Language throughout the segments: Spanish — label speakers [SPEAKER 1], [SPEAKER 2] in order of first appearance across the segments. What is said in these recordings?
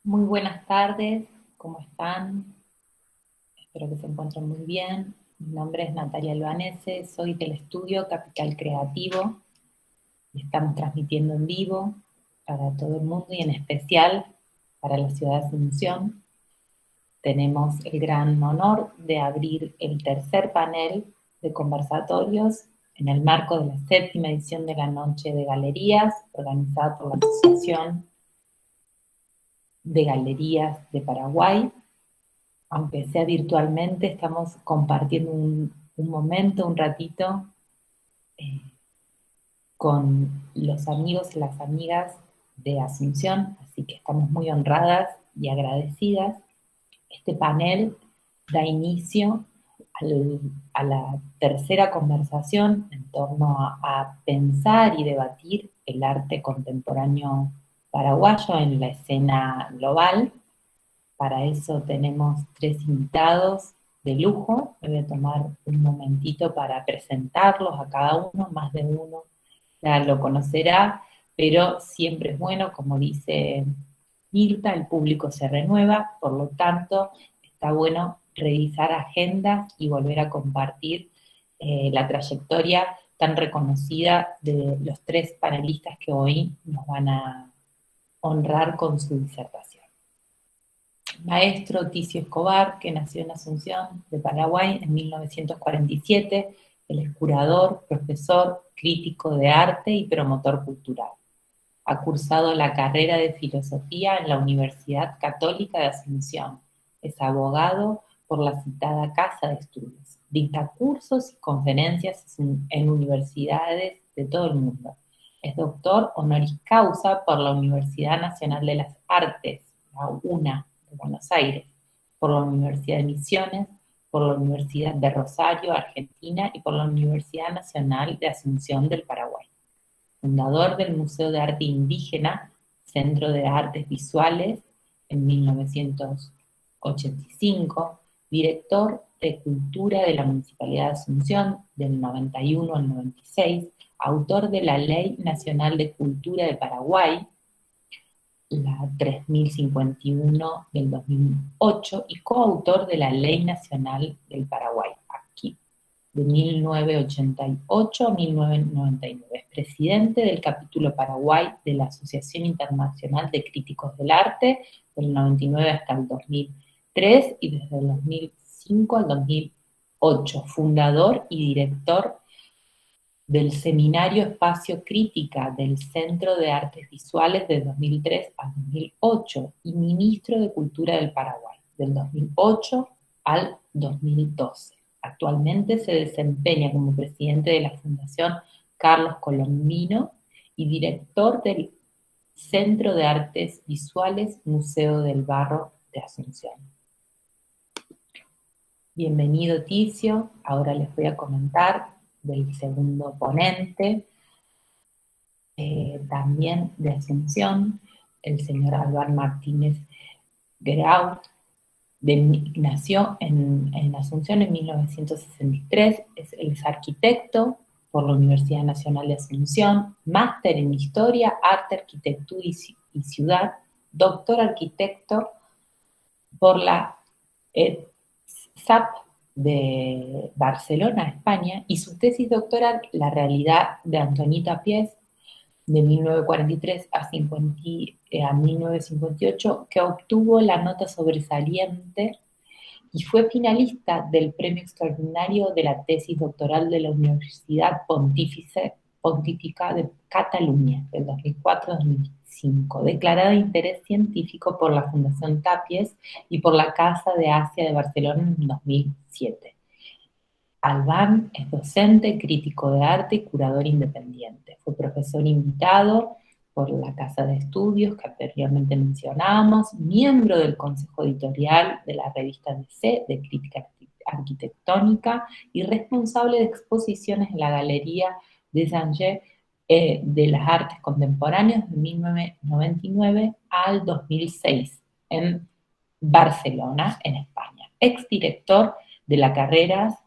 [SPEAKER 1] Muy buenas tardes, ¿cómo están? Espero que se encuentren muy bien. Mi nombre es Natalia Albanese, soy del estudio Capital Creativo y estamos transmitiendo en vivo para todo el mundo y en especial para la ciudad de Asunción. Tenemos el gran honor de abrir el tercer panel de conversatorios en el marco de la séptima edición de la Noche de Galerías, organizada por la Asociación de Galerías de Paraguay. Aunque sea virtualmente, estamos compartiendo un momento, un ratito eh, con los amigos y las amigas de Asunción, así que estamos muy honradas y agradecidas. Este panel da inicio a la tercera conversación en torno a pensar y debatir el arte contemporáneo paraguayo en la escena global. Para eso tenemos tres invitados de lujo. Me voy a tomar un momentito para presentarlos a cada uno, más de uno ya lo conocerá, pero siempre es bueno, como dice Mirta, el público se renueva, por lo tanto está bueno revisar agendas y volver a compartir la trayectoria tan reconocida de los tres panelistas que hoy nos van a honrar con su disertación. Maestro Ticio Escobar, que nació en Asunción de Paraguay en 1947, él es curador, profesor, crítico de arte y promotor cultural. Ha cursado la carrera de filosofía en la Universidad Católica de Asunción. Es abogado por la citada Casa de Estudios. Dicta cursos y conferencias en universidades de todo el mundo. Es doctor honoris causa por la Universidad Nacional de las Artes, la UNA, de Buenos Aires, por la Universidad de Misiones, por la Universidad de Rosario, Argentina, y por la Universidad Nacional de Asunción del Paraguay. Fundador del Museo de Arte Indígena, Centro de Artes Visuales, en 1985, director de Cultura de la Municipalidad de Asunción, del 91 al 96, autor de la Ley Nacional de Cultura de Paraguay, la 3051 del 2008, y coautor de la Ley Nacional del Paraguay, aquí, de 1988 a 1999. Es presidente del capítulo Paraguay de la Asociación Internacional de Críticos del Arte, del 99 hasta el 2003, y desde el 2005 al 2008, fundador y director del Seminario Espacio Crítica del Centro de Artes Visuales de 2003 a 2008 y ministro de Cultura del Paraguay, del 2008 al 2012. Actualmente se desempeña como presidente de la Fundación Carlos Colombino y director del Centro de Artes Visuales Museo del Barro de Asunción. Bienvenido, Ticio. Ahora les voy a comentar del segundo ponente, también de Asunción, el señor Álvaro Martínez Grau. Nació en Asunción en 1963, es arquitecto por la Universidad Nacional de Asunción, máster en Historia, Arte, Arquitectura y Ciudad, doctor arquitecto por la SAP de Barcelona, España, y su tesis doctoral, La realidad de Antonita Pies, de 1943 a 1958, que obtuvo la nota sobresaliente y fue finalista del premio extraordinario de la tesis doctoral de la Universidad Pontífica de Cataluña, del 2004-2005, declarada de interés científico por la Fundación Tapies y por la Casa de Asia de Barcelona en 2007. Albán es docente, crítico de arte y curador independiente. Fue profesor invitado por la Casa de Estudios que anteriormente mencionábamos, miembro del Consejo Editorial de la revista DC de Crítica Arquitectónica y responsable de exposiciones en la Galería des Angers de las Artes Contemporáneas de 1999 al 2006 en Barcelona, en España. Exdirector de la carrera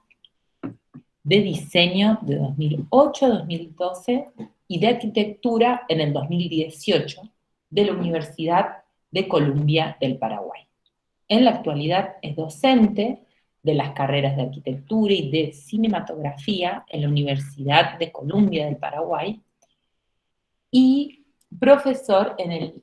[SPEAKER 1] de diseño de 2008 a 2012 y de arquitectura en el 2018 de la Universidad de Columbia del Paraguay. En la actualidad es docente de las carreras de arquitectura y de cinematografía en la Universidad de Columbia del Paraguay y profesor en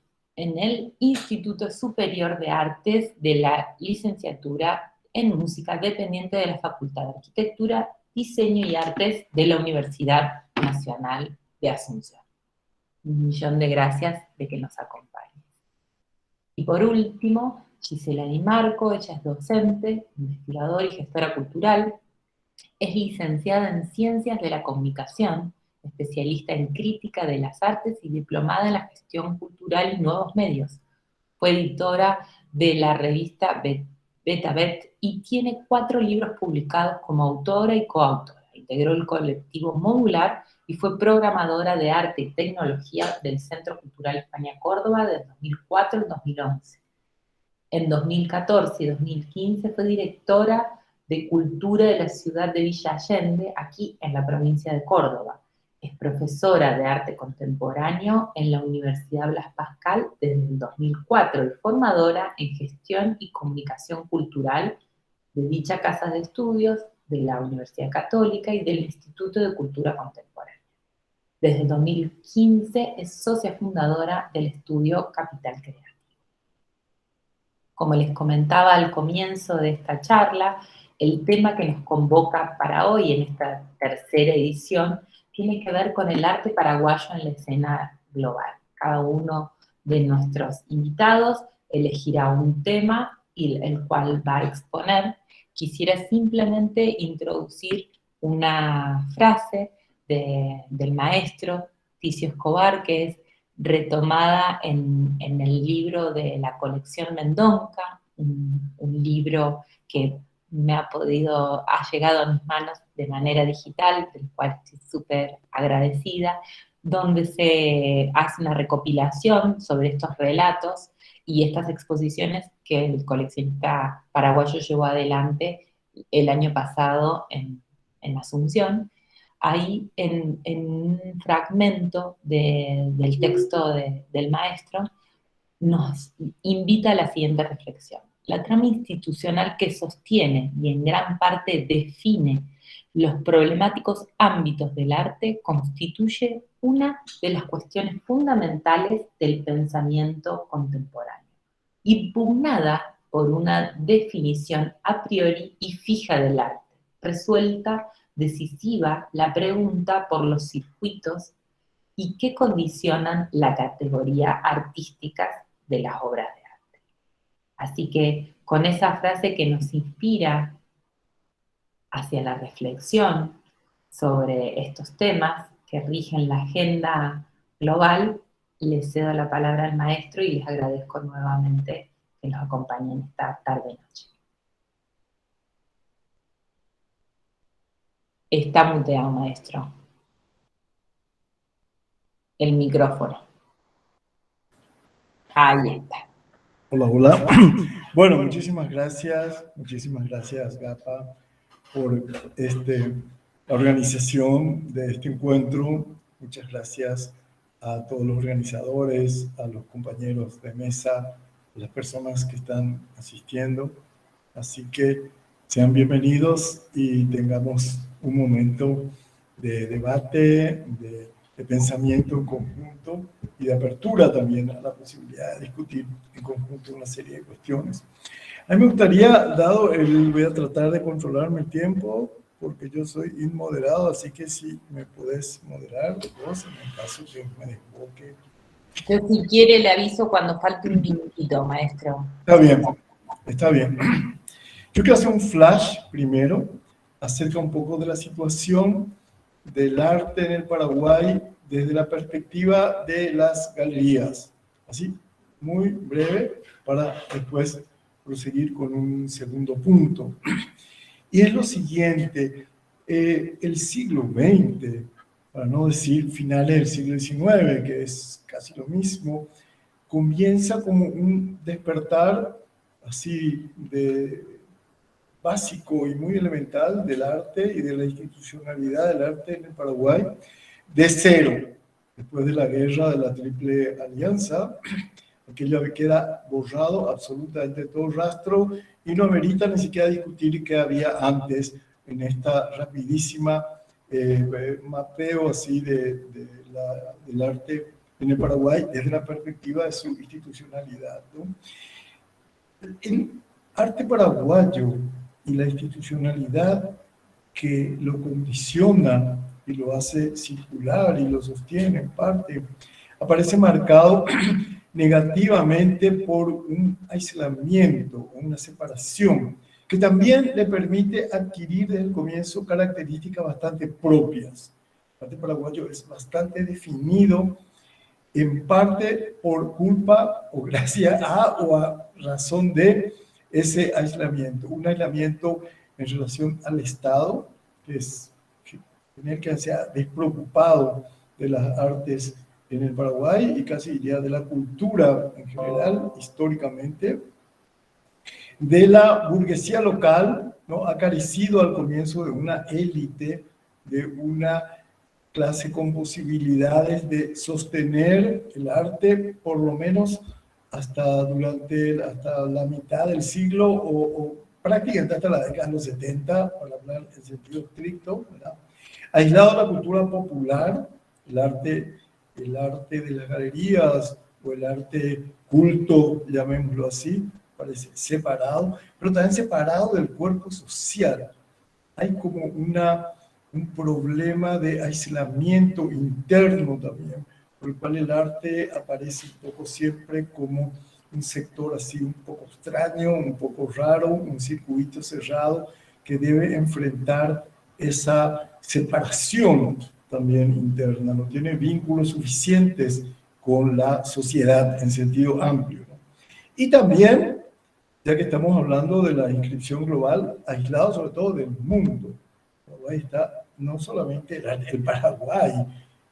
[SPEAKER 1] el Instituto Superior de Artes de la licenciatura en música dependiente de la Facultad de Arquitectura, Diseño y Artes de la Universidad Nacional de Asunción. Un millón de gracias de que nos acompañe. Y por último, Gisela Di Marco, ella es docente, investigadora y gestora cultural, es licenciada en Ciencias de la Comunicación, especialista en Crítica de las Artes y diplomada en la Gestión Cultural y Nuevos Medios. Fue editora de la revista Betabet y tiene 4 libros publicados como autora y coautora. Integró el colectivo Modular y fue programadora de arte y tecnología del Centro Cultural España Córdoba de 2004 al 2011. En 2014 y 2015 fue directora de Cultura de la ciudad de Villa Allende, aquí en la provincia de Córdoba. Es profesora de arte contemporáneo en la Universidad Blas Pascal desde el 2004 y formadora en gestión y comunicación cultural de dicha casa de estudios, de la Universidad Católica y del Instituto de Cultura Contemporánea. Desde el 2015 es socia fundadora del estudio Capital Creativo. Como les comentaba al comienzo de esta charla, el tema que nos convoca para hoy en esta tercera edición tiene que ver con el arte paraguayo en la escena global. Cada uno de nuestros invitados elegirá un tema y el cual va a exponer. Quisiera simplemente introducir una frase del maestro Ticio Escobar, que es retomada en el libro de la colección Mendonca, un libro que ha llegado a mis manos de manera digital, del cual estoy súper agradecida, donde se hace una recopilación sobre estos relatos y estas exposiciones que el coleccionista paraguayo llevó adelante el año pasado en Asunción. Ahí en un fragmento del texto del maestro nos invita a la siguiente reflexión. La trama institucional que sostiene y en gran parte define los problemáticos ámbitos del arte constituye una de las cuestiones fundamentales del pensamiento contemporáneo, impugnada por una definición a priori y fija del arte, resuelta decisiva la pregunta por los circuitos y que condicionan la categoría artística de las obras de arte. Así que con esa frase que nos inspira hacia la reflexión sobre estos temas que rigen la agenda global, les cedo la palabra al maestro y les agradezco nuevamente que nos acompañen esta tarde-noche. Está muteado, maestro. El micrófono. Ahí está.
[SPEAKER 2] Hola, hola. Bueno, muchísimas gracias, Gapa, por la organización de este encuentro. Muchas gracias a todos los organizadores, a los compañeros de mesa, a las personas que están asistiendo. Así que sean bienvenidos y tengamos un momento de debate, de pensamiento en conjunto y de apertura también a la posibilidad de discutir en conjunto una serie de cuestiones. A mí me gustaría, voy a tratar de controlarme el tiempo, porque yo soy inmoderado, así que si me podés moderar vos, en el caso que me desboque.
[SPEAKER 1] Yo si quiere le aviso cuando falte un minutito, maestro.
[SPEAKER 2] Está bien. Yo quiero hacer un flash primero acerca un poco de la situación del arte en el Paraguay desde la perspectiva de las galerías. Así, muy breve, para después proseguir con un segundo punto. Y es lo siguiente, el siglo XX, para no decir finales del siglo XIX, que es casi lo mismo, comienza como un despertar así básico y muy elemental del arte y de la institucionalidad del arte en el Paraguay, de cero, después de la guerra de la Triple Alianza, Aquello que queda borrado absolutamente todo rastro y no amerita ni siquiera discutir qué había antes en esta rapidísima mapeo así del arte en el Paraguay desde la perspectiva de su institucionalidad, ¿no? El arte paraguayo y la institucionalidad que lo condiciona y lo hace circular y lo sostiene en parte, aparece marcado negativamente por un aislamiento, una separación, que también le permite adquirir desde el comienzo características bastante propias. El arte paraguayo es bastante definido, en parte por culpa o gracias a o a razón de ese aislamiento. Un aislamiento en relación al Estado, que es tener que ser despreocupado de las artes en el Paraguay y casi diría de la cultura en general, históricamente, de la burguesía local, ¿no? Acaricido al comienzo de una élite, de una clase con posibilidades de sostener el arte, por lo menos hasta la mitad del siglo o prácticamente hasta la década de los 70, para hablar en sentido estricto, ¿verdad? Aislado de la cultura popular, el arte de las galerías o el arte culto, llamémoslo así, parece separado, pero también separado del cuerpo social. Hay como un problema de aislamiento interno también, por el cual el arte aparece un poco siempre como un sector así un poco extraño, un poco raro, un circuito cerrado que debe enfrentar esa separación también interna, no tiene vínculos suficientes con la sociedad en sentido amplio, ¿no? Y también, ya que estamos hablando de la inscripción global, aislado sobre todo del mundo. Paraguay está, no solamente el Paraguay,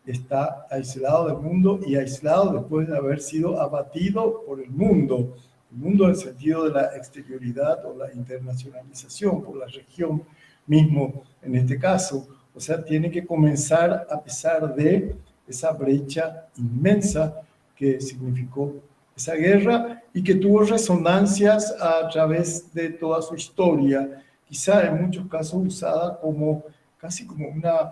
[SPEAKER 2] está aislado del mundo y aislado después de haber sido abatido por el mundo en el sentido de la exterioridad o la internacionalización, por la región mismo en este caso. O sea, tiene que comenzar a pesar de esa brecha inmensa que significó esa guerra y que tuvo resonancias a través de toda su historia, quizá en muchos casos usada como casi como una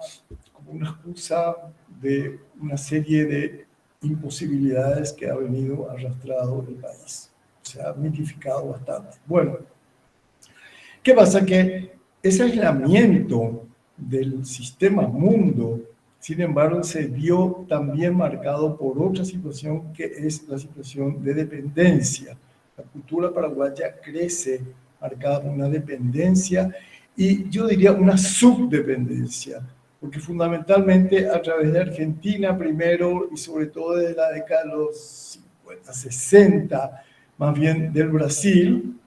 [SPEAKER 2] excusa de una serie de imposibilidades que ha venido arrastrado el país. Se ha mitificado bastante. Bueno, ¿qué pasa? Que ese aislamiento del sistema mundo, sin embargo, se vio también marcado por otra situación que es la situación de dependencia. La cultura paraguaya crece marcada por una dependencia y yo diría una subdependencia, porque fundamentalmente a través de Argentina primero y sobre todo desde la década de los 50, 60, más bien del Brasil,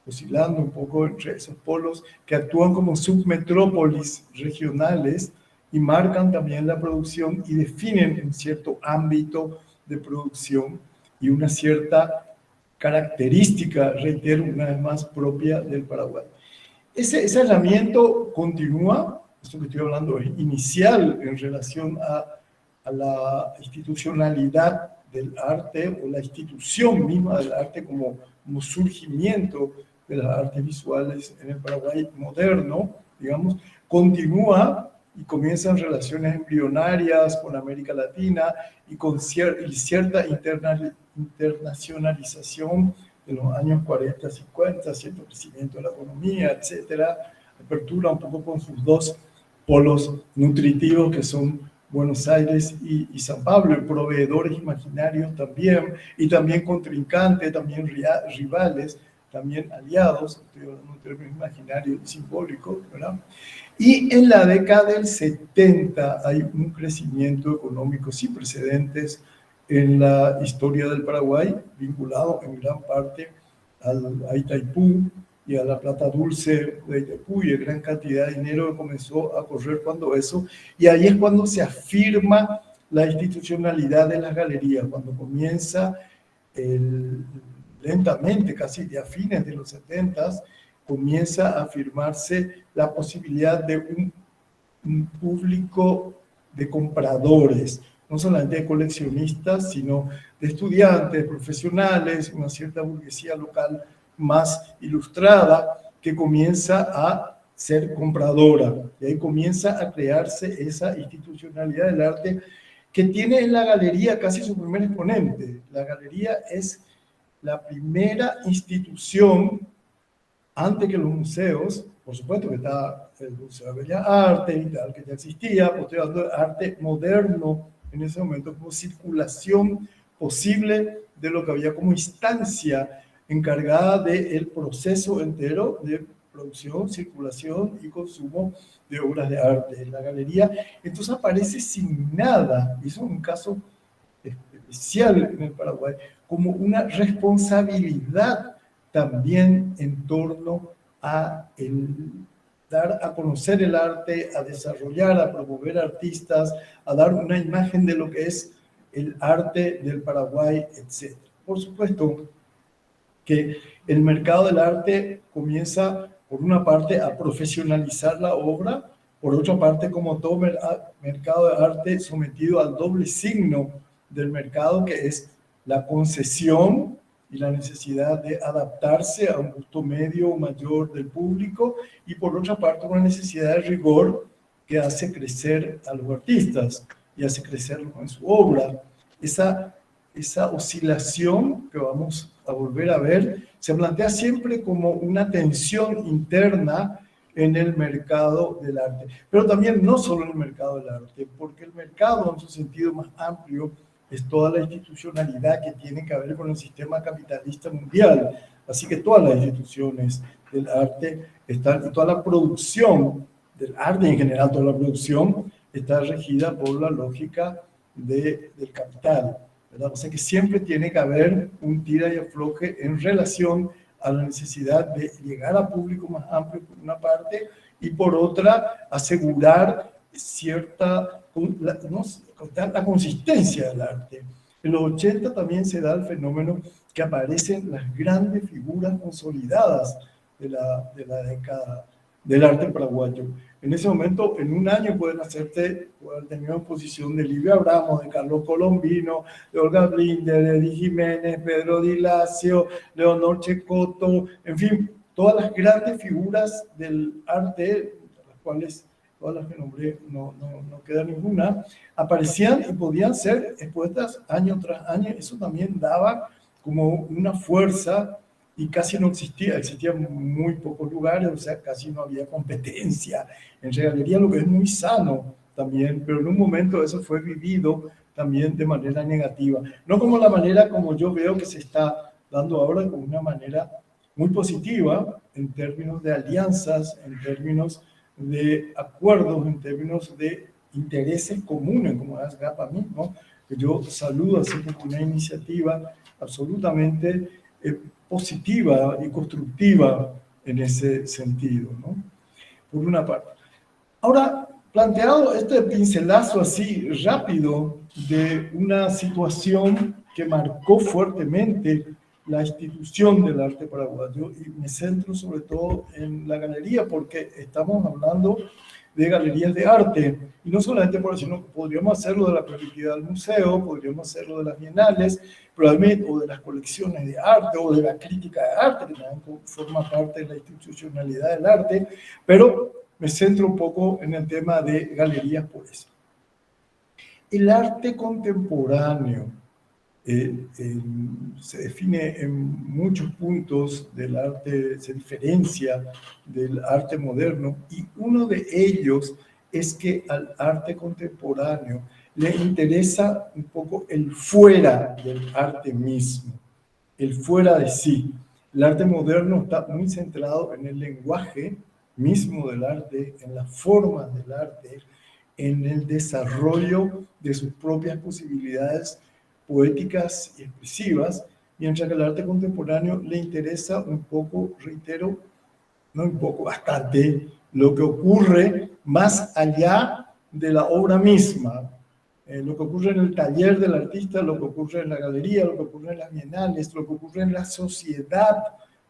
[SPEAKER 2] oscilando un poco entre esos polos que actúan como submetrópolis regionales y marcan también la producción y definen un cierto ámbito de producción y una cierta característica, reitero una vez más, propia del Paraguay. Ese aislamiento continúa, esto que estoy hablando es inicial en relación a la institucionalidad del arte o la institución misma del arte como surgimiento de las artes visuales en el Paraguay moderno, digamos, continúa y comienzan relaciones embrionarias con América Latina y con cierta internacionalización de los años 40, 50, cierto crecimiento de la economía, etcétera, apertura un poco con sus dos polos nutritivos que son Buenos Aires y San Pablo, proveedores imaginarios también, y también contrincantes, también rivales, también aliados, estoy hablando en términos imaginarios y simbólicos, ¿verdad? Y en la década del 70 hay un crecimiento económico sin precedentes en la historia del Paraguay, vinculado en gran parte a Itaipú y a la plata dulce de Itaipú y a gran cantidad de dinero que comenzó a correr cuando eso, y ahí es cuando se afirma la institucionalidad de las galerías, cuando comienza lentamente, casi de a fines de los 70, comienza a afirmarse la posibilidad de un público de compradores, no solamente de coleccionistas, sino de estudiantes, profesionales, una cierta burguesía local más ilustrada que comienza a ser compradora. Y ahí comienza a crearse esa institucionalidad del arte que tiene en la galería casi su primer exponente. La galería es la primera institución, antes que los museos, por supuesto que está el Museo de Bellas Artes y tal, que ya existía, pues estoy hablando de arte moderno en ese momento, como circulación posible de lo que había como instancia encargada del proceso entero de producción, circulación y consumo de obras de arte. En la galería, entonces aparece sin nada, y eso es un caso especial en el Paraguay, como una responsabilidad también en torno a el dar a conocer el arte, a desarrollar, a promover artistas, a dar una imagen de lo que es el arte del Paraguay, etc. Por supuesto que el mercado del arte comienza, por una parte, a profesionalizar la obra, por otra parte, como todo mercado de arte, sometido al doble signo del mercado, que es la concesión y la necesidad de adaptarse a un gusto medio o mayor del público, y por otra parte, una necesidad de rigor que hace crecer a los artistas y hace crecerlos en su obra. Esa oscilación que vamos a volver a ver se plantea siempre como una tensión interna en el mercado del arte, pero también no solo en el mercado del arte, porque el mercado en su sentido más amplio es toda la institucionalidad que tiene que ver con el sistema capitalista mundial, así que todas las instituciones del arte están, y toda la producción del arte en general, toda la producción está regida por la lógica del capital, ¿verdad? O sea que siempre tiene que haber un tira y afloje en relación a la necesidad de llegar a público más amplio por una parte y por otra asegurar cierta, la consistencia del arte. En los 80 también se da el fenómeno que aparecen las grandes figuras consolidadas de la década del arte paraguayo. En ese momento, en un año pueden hacerte, pueden tener una exposición de Livia Abramo, de Carlos Colombino, de Olga Blinder, de Eddie Jiménez, Pedro Di Lacio, Leonor Checoto, en fin, todas las grandes figuras del arte, las cuales todas las que nombré, no queda ninguna, aparecían y podían ser expuestas año tras año. Eso también daba como una fuerza y casi no existían muy pocos lugares, o sea, casi no había competencia en galería, lo que es muy sano también, pero en un momento eso fue vivido también de manera negativa, no como la manera como yo veo que se está dando ahora, como una manera muy positiva en términos de alianzas, en términos de acuerdos, en términos de intereses comunes, como es GAPA mismo, que yo saludo así como una iniciativa absolutamente positiva y constructiva en ese sentido, ¿no? Por una parte. Ahora, planteado este pincelazo así rápido de una situación que marcó fuertemente la institución del arte paraguayo, y me centro sobre todo en la galería, porque estamos hablando de galerías de arte, y no solamente por eso, sino podríamos hacerlo de la propiedad del museo, podríamos hacerlo de las bienales, probablemente, o de las colecciones de arte, o de la crítica de arte, que también forma parte de la institucionalidad del arte, pero me centro un poco en el tema de galerías por eso. El arte contemporáneo se define en muchos puntos del arte, se diferencia del arte moderno, y uno de ellos es que al arte contemporáneo le interesa un poco el fuera del arte mismo, el fuera de sí. El arte moderno está muy centrado en el lenguaje mismo del arte, en la forma del arte, en el desarrollo de sus propias posibilidades poéticas y expresivas, mientras que el arte contemporáneo le interesa un poco, reitero, no un poco, bastante, lo que ocurre más allá de la obra misma, lo que ocurre en el taller del artista, lo que ocurre en la galería, lo que ocurre en las bienales, lo que ocurre en la sociedad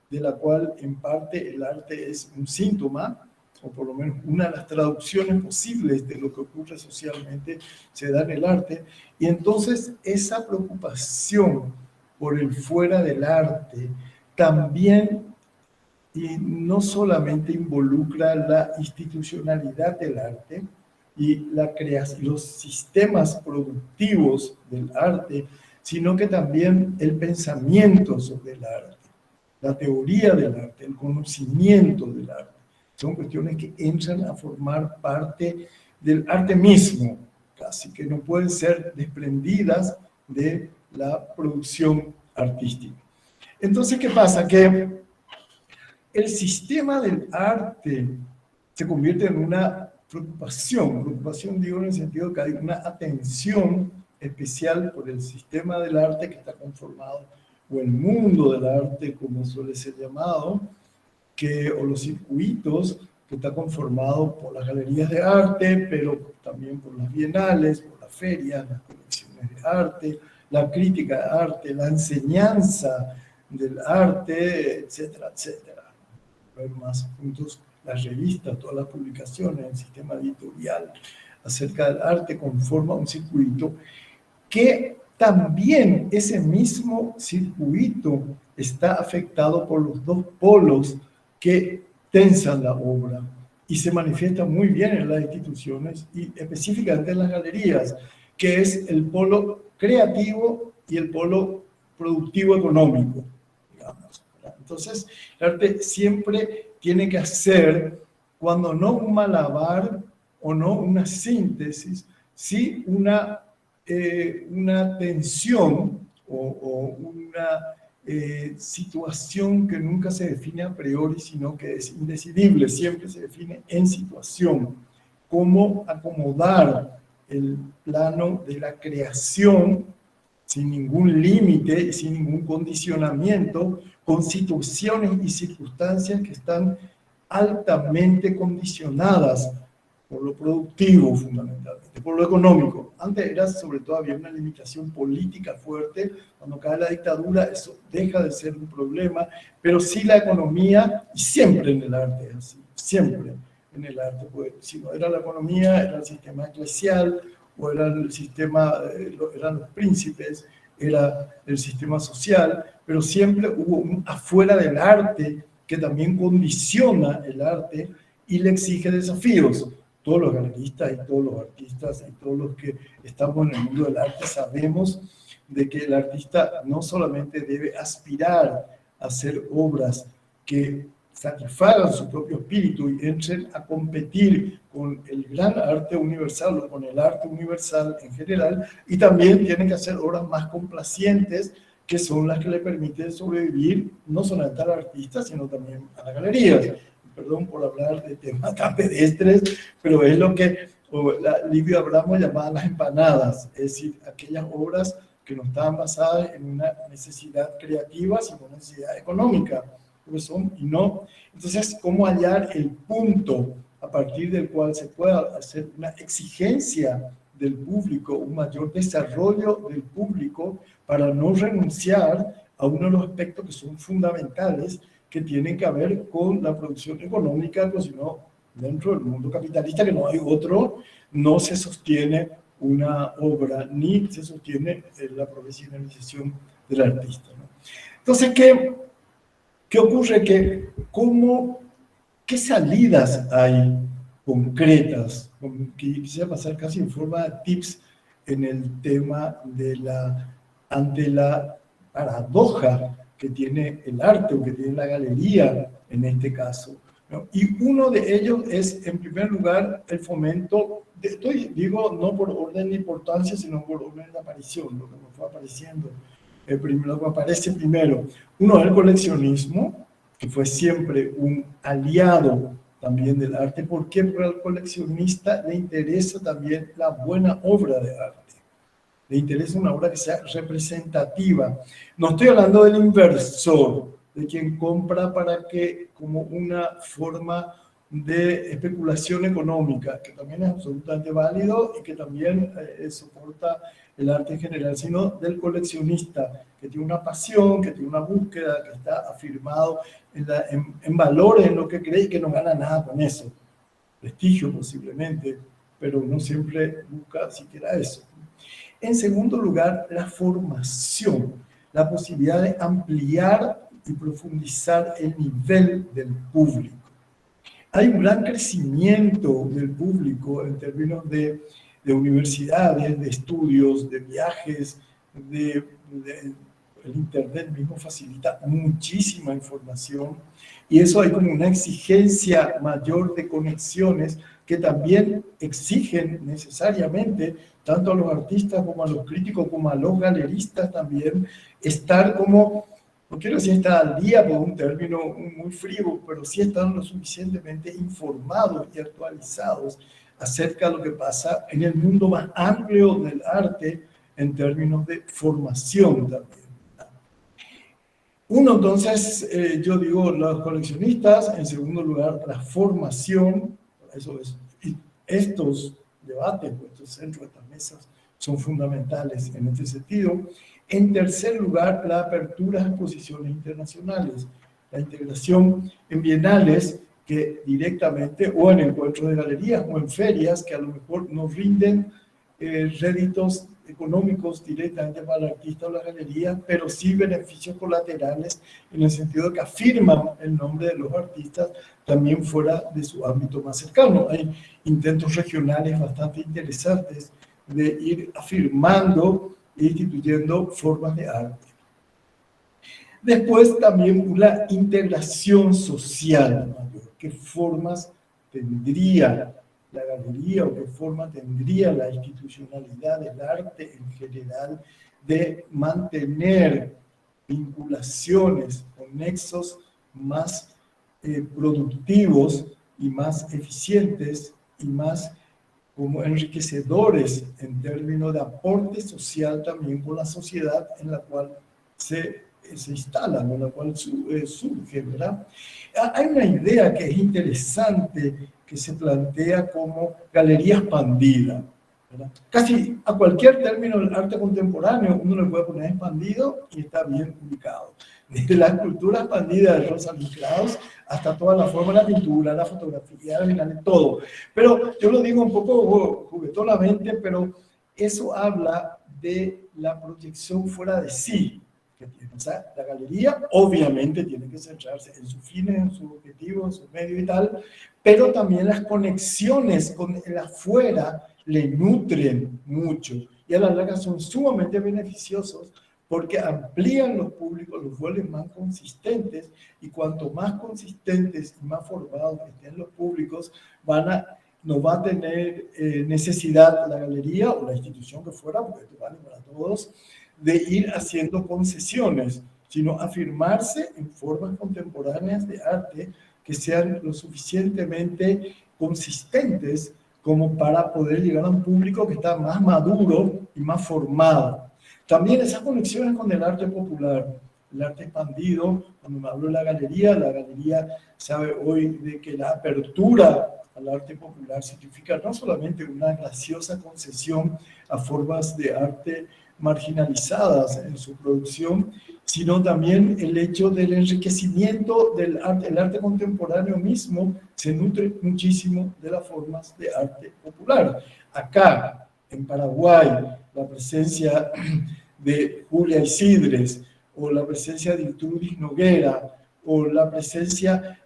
[SPEAKER 2] de la cual en parte el arte es un síntoma, o por lo menos una de las traducciones posibles de lo que ocurre socialmente, se da en el arte. Y entonces esa preocupación por el fuera del arte también, y no solamente involucra la institucionalidad del arte y la creación, los sistemas productivos del arte, sino que también el pensamiento sobre el arte, la teoría del arte, el conocimiento del arte. Son cuestiones que entran a formar parte del arte mismo, casi que no pueden ser desprendidas de la producción artística. Entonces, ¿qué pasa? Que el sistema del arte se convierte en una preocupación digo en el sentido que hay una atención especial por el sistema del arte que está conformado, o el mundo del arte, como suele ser llamado, o los circuitos, que está conformado por las galerías de arte, pero también por las bienales, por las ferias, las colecciones de arte, la crítica de arte, la enseñanza del arte, etcétera, etcétera. Ver más puntos, las revistas, todas las publicaciones, el sistema editorial acerca del arte conforma un circuito que también ese mismo circuito está afectado por los dos polos que tensan la obra y se manifiesta muy bien en las instituciones y específicamente en las galerías, que es el polo creativo y el polo productivo económico, digamos. Entonces, el arte siempre tiene que hacer, cuando no un malabar o no una síntesis, sí una tensión o una situación que nunca se define a priori, sino que es indecidible, siempre se define en situación. Cómo acomodar el plano de la creación sin ningún límite, sin ningún condicionamiento, con situaciones y circunstancias que están altamente condicionadas por lo productivo fundamentalmente, por lo económico. Antes era sobre todo, había una limitación política fuerte, cuando cae la dictadura eso deja de ser un problema, pero sí la economía, y siempre en el arte es así, siempre en el arte, pues, si no era la economía, era el sistema eclesial, o era el sistema, eran los príncipes, era el sistema social, pero siempre hubo un afuera del arte que también condiciona el arte y le exige desafíos. Todos los galeristas y todos los artistas y todos los que estamos en el mundo del arte sabemos de que el artista no solamente debe aspirar a hacer obras que satisfagan su propio espíritu y entren a competir con el gran arte universal o con el arte universal en general, y también tienen que hacer obras más complacientes, que son las que le permiten sobrevivir no solamente al artista, sino también a la galería. Perdón por hablar de temas tan pedestres, pero es lo que Livio Abramo llamaba las empanadas, es decir, aquellas obras que no estaban basadas en una necesidad creativa, sino una necesidad económica. Son, y no. Entonces, ¿cómo hallar el punto a partir del cual se pueda hacer una exigencia del público, un mayor desarrollo del público, para no renunciar a uno de los aspectos que son fundamentales, que tienen que ver con la producción económica, pues si no, dentro del mundo capitalista, que no hay otro, no se sostiene una obra, ni se sostiene la profesionalización del artista, ¿no? Entonces, ¿qué ocurre? ¿Qué salidas hay concretas? Quisiera pasar casi en forma de tips en el tema ante la paradoja que tiene el arte o que tiene la galería en este caso, ¿no? Y uno de ellos es, en primer lugar, el fomento, digo no por orden de importancia, sino por orden de aparición, lo que nos fue apareciendo. Lo que aparece primero. Uno es el coleccionismo, que fue siempre un aliado también del arte. ¿Por qué? Porque al coleccionista le interesa también la buena obra de arte. Le interesa una obra que sea representativa. No estoy hablando del inversor, de quien compra como una forma de especulación económica, que también es absolutamente válido y que también soporta el arte en general, sino del coleccionista, que tiene una pasión, que tiene una búsqueda, que está afirmado en valores, en lo que cree y que no gana nada con eso. prestigio posiblemente, pero no siempre busca siquiera eso. En segundo lugar, la formación, la posibilidad de ampliar y profundizar el nivel del público. Hay un gran crecimiento del público en términos de universidades, de estudios, de viajes, el Internet mismo facilita muchísima información y eso hay como una exigencia mayor de conexiones que también exigen necesariamente tanto a los artistas como a los críticos como a los galeristas también estar como, no quiero decir estar al día por un término muy frío, pero sí estar lo suficientemente informados y actualizados acerca de lo que pasa en el mundo más amplio del arte en términos de formación también. Uno, entonces, yo digo los coleccionistas, en segundo lugar, la formación, eso es, y estos debates, estos centros, estas mesas, son fundamentales en este sentido. En tercer lugar, la apertura a exposiciones internacionales, la integración en bienales que directamente, o en encuentros de galerías, o en ferias, que a lo mejor nos rinden réditos económicos directamente para el artista o la galería, pero sí beneficios colaterales en el sentido de que afirman el nombre de los artistas también fuera de su ámbito más cercano. Hay intentos regionales bastante interesantes de ir afirmando e instituyendo formas de arte. Después también una integración social mayor. ¿Qué formas tendría la galería o qué forma tendría la institucionalidad del arte en general de mantener vinculaciones o nexos más productivos y más eficientes y más como enriquecedores en términos de aporte social también con la sociedad en la cual se instalan, en la cual surge, ¿verdad? Hay una idea que es interesante que se plantea como galería expandida, ¿verdad? Casi a cualquier término del arte contemporáneo uno le puede poner expandido y está bien ubicado. Desde la escultura expandida de Rosalind Krauss hasta toda la forma de la pintura, la fotografía, todo. Pero yo lo digo un poco juguetonamente, pero eso habla de la proyección fuera de sí que tiene. O sea, la galería obviamente tiene que centrarse en sus fines, en sus objetivos, en sus medios y tal, pero también las conexiones con el afuera le nutren mucho y a la larga son sumamente beneficiosos porque amplían los públicos, los vuelven más consistentes y cuanto más consistentes y más formados estén los públicos, no va a tener necesidad la galería o la institución que fuera, porque esto vale para todos, de ir haciendo concesiones, sino afirmarse en formas contemporáneas de arte que sean lo suficientemente consistentes como para poder llegar a un público que está más maduro y más formado. También esas conexiones con el arte popular, el arte expandido, cuando me hablo de la galería sabe hoy de que la apertura al arte popular significa no solamente una graciosa concesión a formas de arte marginalizadas en su producción, sino también el hecho del enriquecimiento del arte. El arte contemporáneo mismo se nutre muchísimo de las formas de arte popular. Acá, en Paraguay, la presencia de Julia Isidres, o la presencia de Iltrudis Noguera, o la presencia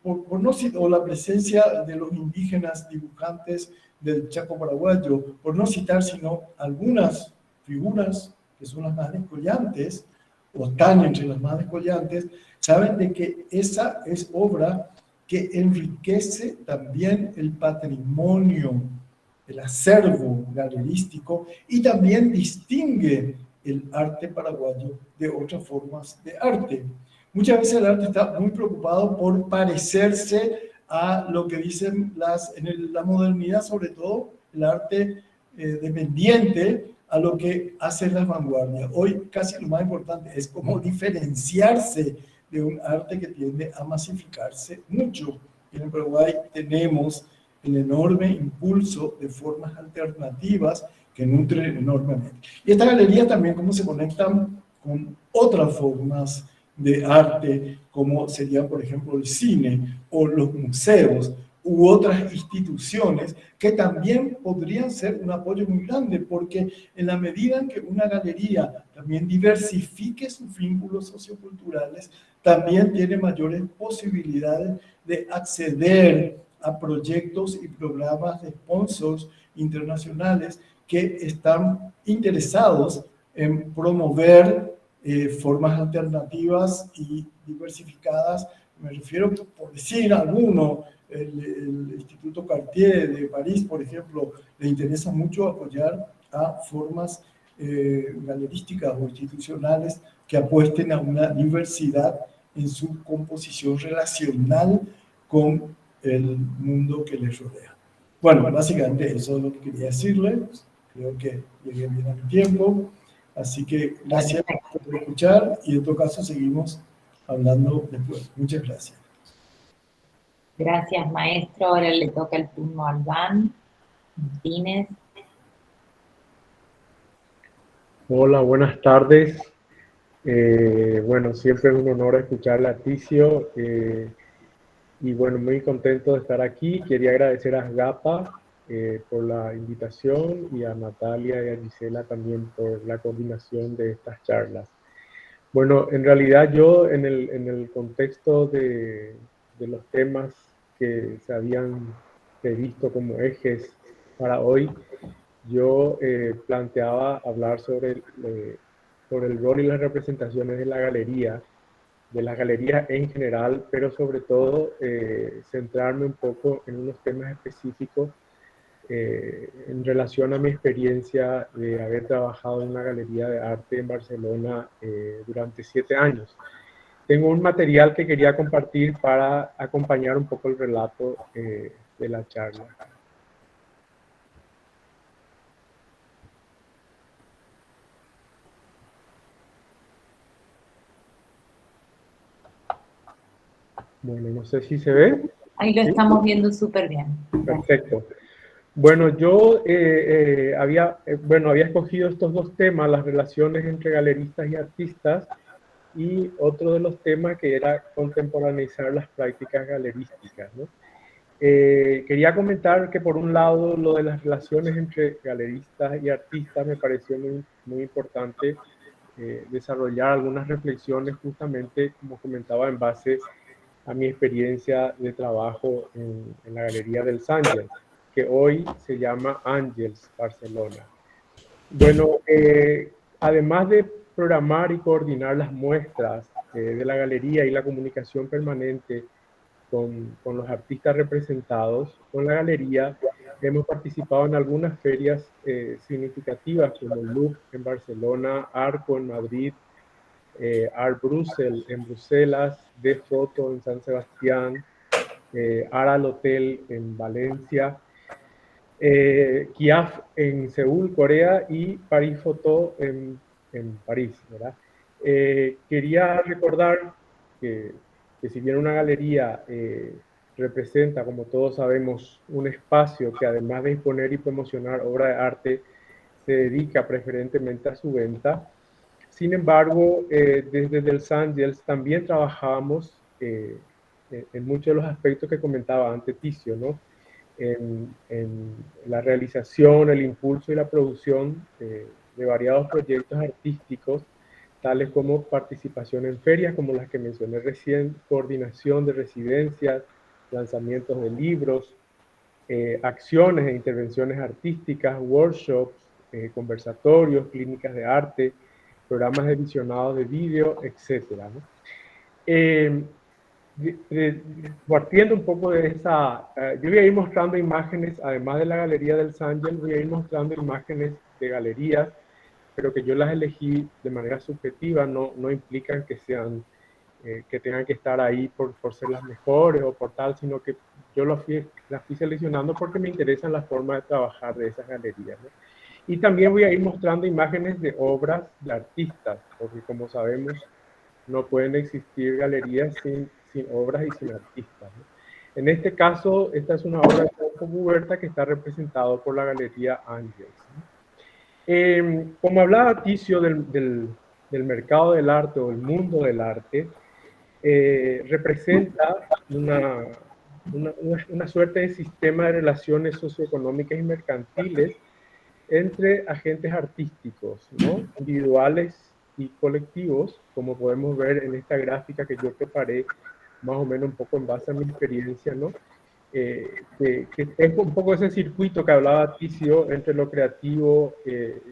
[SPEAKER 2] o la presencia de los indígenas dibujantes del Chaco paraguayo, por no citar sino algunas figuras que son las más descollantes, o están entre las más descollantes, saben de que esa es obra que enriquece también el patrimonio, el acervo galerístico y también distingue el arte paraguayo de otras formas de arte. Muchas veces el arte está muy preocupado por parecerse a lo que dicen la modernidad, sobre todo el arte dependiente, a lo que hacen las vanguardias. Hoy casi lo más importante es cómo diferenciarse de un arte que tiende a masificarse mucho. En el Paraguay tenemos el enorme impulso de formas alternativas que nutren enormemente. Y esta galería también cómo se conectan con otras formas de arte, como serían, por ejemplo, el cine o los museos, u otras instituciones que también podrían ser un apoyo muy grande, porque en la medida en que una galería también diversifique sus vínculos socioculturales, también tiene mayores posibilidades de acceder a proyectos y programas de sponsors internacionales que están interesados en promover formas alternativas y diversificadas. Me refiero, por decir alguno, el Instituto Cartier de París, por ejemplo, le interesa mucho apoyar a formas galerísticas o institucionales que apuesten a una diversidad en su composición relacional con el mundo que les rodea. Bueno, básicamente eso es lo que quería decirles. Creo que llegué bien a mi tiempo. Así que gracias por escuchar y en todo caso seguimos hablando después. Muchas gracias.
[SPEAKER 1] Gracias, maestro. Ahora le toca el turno a Iván Martínez.
[SPEAKER 3] Hola, buenas tardes. Bueno, siempre es un honor escucharla, Ticio. Y bueno, muy contento de estar aquí. Quería agradecer a Gapa por la invitación y a Natalia y a Gisela también por la coordinación de estas charlas. Bueno, en realidad yo en el contexto de los temas que se habían previsto como ejes para hoy, yo planteaba hablar sobre el rol y las representaciones de la galería en general, pero sobre todo centrarme un poco en unos temas específicos en relación a mi experiencia de haber trabajado en una galería de arte en Barcelona durante 7 años. Tengo un material que quería compartir para acompañar un poco el relato de la charla. Bueno, no sé si se ve.
[SPEAKER 1] Ahí lo estamos viendo súper bien.
[SPEAKER 3] Perfecto. Bueno, yo había escogido estos dos temas, las relaciones entre galeristas y artistas, y otro de los temas que era contemporaneizar las prácticas galerísticas, ¿no? Quería comentar que por un lado lo de las relaciones entre galeristas y artistas me pareció muy, muy importante desarrollar algunas reflexiones justamente, como comentaba, en base a mi experiencia de trabajo en la Galería del Sàngels, que hoy se llama Àngels Barcelona. Bueno, además de programar y coordinar las muestras de la galería y la comunicación permanente con los artistas representados con la galería, hemos participado en algunas ferias significativas como Louvre en Barcelona, Arco en Madrid, Art Brussels en Bruselas, De Foto en San Sebastián, Art al Hotel en Valencia, Kiaf en Seúl, Corea, y Paris Photo en París, ¿verdad? Quería recordar que si bien una galería representa, como todos sabemos, un espacio que además de exponer y promocionar obra de arte, se dedica preferentemente a su venta. Sin embargo, desde el Sàngels también trabajamos en muchos de los aspectos que comentaba antes Ticio, ¿no? En la realización, el impulso y la producción de variados proyectos artísticos, tales como participación en ferias como las que mencioné recién, coordinación de residencias, lanzamientos de libros, acciones e intervenciones artísticas, workshops, conversatorios, clínicas de arte, programas de visionado de vídeo, etc., ¿no? Partiendo un poco de esa, yo voy a ir mostrando imágenes, además de la Galería del Sàngels, voy a ir mostrando imágenes de galerías, pero que yo las elegí de manera subjetiva, no implican que sean, que tengan que estar ahí por ser las mejores o por tal, sino que yo las fui seleccionando porque me interesan las formas de trabajar de esas galerías, ¿no? Y también voy a ir mostrando imágenes de obras de artistas, porque como sabemos, no pueden existir galerías sin obras y sin artistas, ¿no? En este caso, esta es una obra de Franco Buberta que está representado por la Galería Àngels, ¿no? Como hablaba Ticio del mercado del arte o el mundo del arte, representa una suerte de sistema de relaciones socioeconómicas y mercantiles entre agentes artísticos, ¿no? Individuales y colectivos, como podemos ver en esta gráfica que yo preparé más o menos un poco en base a mi experiencia, ¿no? Que es un poco ese circuito que hablaba Ticio entre lo creativo,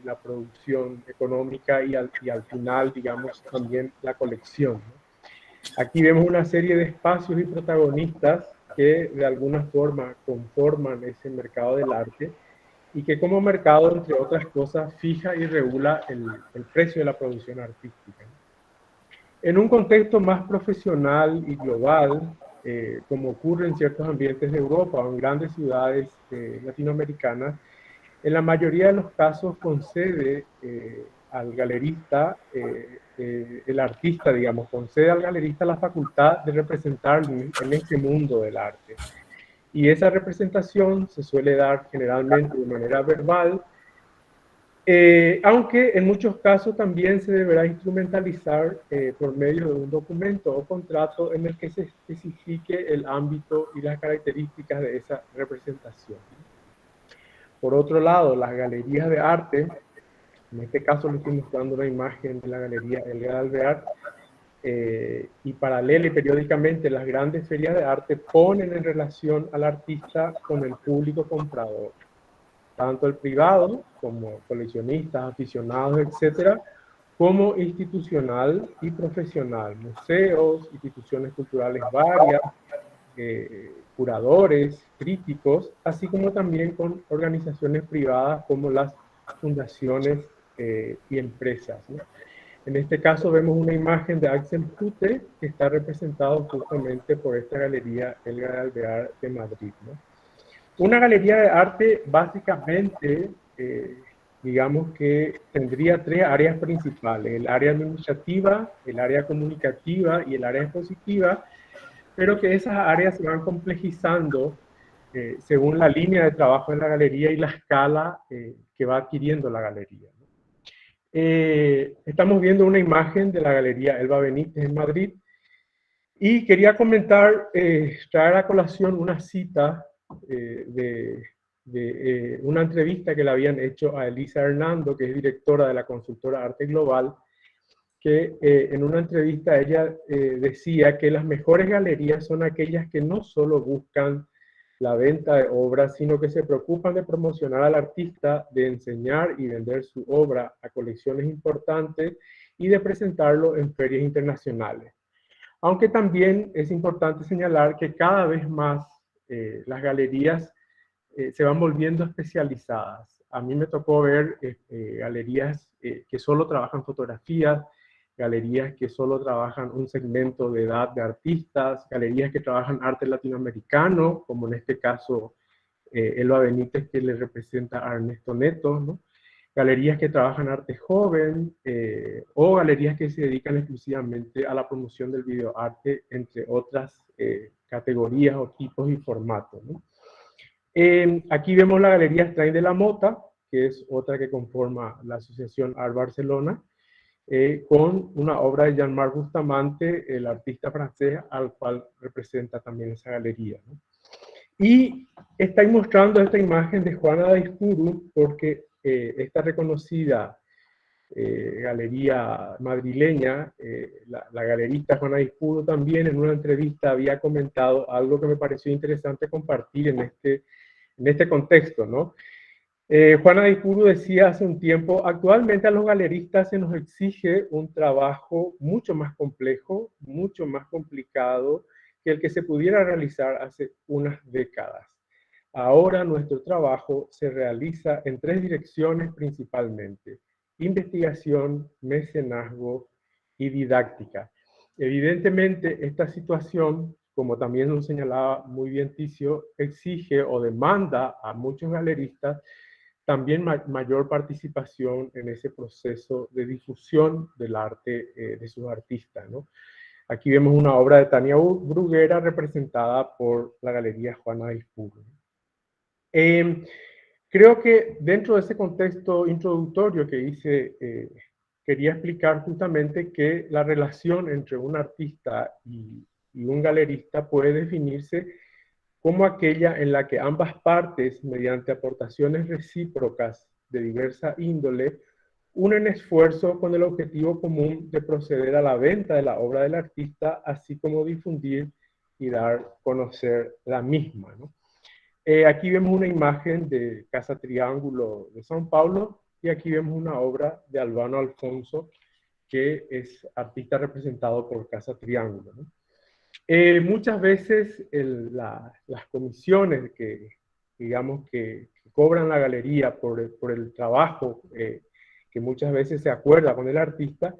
[SPEAKER 3] la producción económica y al final, digamos, también la colección, ¿no? Aquí vemos una serie de espacios y protagonistas que de alguna forma conforman ese mercado del arte y que como mercado, entre otras cosas, fija y regula el precio de la producción artística. En un contexto más profesional y global, como ocurre en ciertos ambientes de Europa o en grandes ciudades latinoamericanas, en la mayoría de los casos concede al galerista, el artista, digamos, concede al galerista la facultad de representar en ese mundo del arte. Y esa representación se suele dar generalmente de manera verbal, aunque en muchos casos también se deberá instrumentalizar por medio de un documento o contrato en el que se especifique el ámbito y las características de esa representación. Por otro lado, las galerías de arte, en este caso le estoy mostrando una imagen de la galería Elga Alvear, y paralela y periódicamente las grandes ferias de arte ponen en relación al artista con el público comprador, tanto el privado como coleccionistas, aficionados, etcétera, como institucional y profesional, museos, instituciones culturales varias, curadores, críticos, así como también con organizaciones privadas como las fundaciones y empresas, ¿no? En este caso vemos una imagen de Axel Pute que está representado justamente por esta galería Elga de Alvear de Madrid, ¿no? Una galería de arte básicamente, digamos que tendría tres áreas principales: el área administrativa, el área comunicativa y el área expositiva, pero que esas áreas se van complejizando según la línea de trabajo de la galería y la escala que va adquiriendo la galería, ¿no? Estamos viendo una imagen de la galería Elba Benítez en Madrid y quería comentar, traer a colación una cita de una entrevista que le habían hecho a Elisa Hernando, que es directora de la consultora Arte Global, que en una entrevista ella decía que las mejores galerías son aquellas que no solo buscan la venta de obras, sino que se preocupan de promocionar al artista, de enseñar y vender su obra a colecciones importantes y de presentarlo en ferias internacionales. Aunque también es importante señalar que cada vez más las galerías se van volviendo especializadas. A mí me tocó ver galerías que solo trabajan fotografías, galerías que solo trabajan un segmento de edad de artistas, galerías que trabajan arte latinoamericano, como en este caso Elba Benítez, que le representa a Ernesto Neto, ¿no? Galerías que trabajan arte joven, o galerías que se dedican exclusivamente a la promoción del videoarte, entre otras categorías o tipos y formatos, ¿no? Aquí vemos la Galería Strain de la Mota, que es otra que conforma la Asociación Art Barcelona, con una obra de Jean-Marc Bustamante, el artista francés, al cual representa también esa galería, ¿no? Y estáis mostrando esta imagen de Juana Daizpuru porque esta reconocida galería madrileña, la galerista Juana Daizpuru también en una entrevista había comentado algo que me pareció interesante compartir en este contexto, ¿no? Juana Daizpuru decía hace un tiempo: actualmente a los galeristas se nos exige un trabajo mucho más complejo, mucho más complicado que el que se pudiera realizar hace unas décadas. Ahora nuestro trabajo se realiza en tres direcciones principalmente: investigación, mecenazgo y didáctica. Evidentemente, esta situación, como también lo señalaba muy bien Ticio, exige o demanda a muchos galeristas también mayor participación en ese proceso de difusión del arte de sus artistas, ¿no? Aquí vemos una obra de Tania Bruguera representada por la Galería Juana Daizpuru. Creo que dentro de ese contexto introductorio que hice, quería explicar justamente que la relación entre un artista y un galerista puede definirse como aquella en la que ambas partes, mediante aportaciones recíprocas de diversa índole, unen esfuerzo con el objetivo común de proceder a la venta de la obra del artista, así como difundir y dar a conocer la misma, ¿no? Aquí vemos una imagen de Casa Triángulo de São Paulo y aquí vemos una obra de Albano Alfonso, que es artista representado por Casa Triángulo, ¿no? Muchas veces las comisiones digamos, que cobran la galería por el trabajo que muchas veces se acuerda con el artista,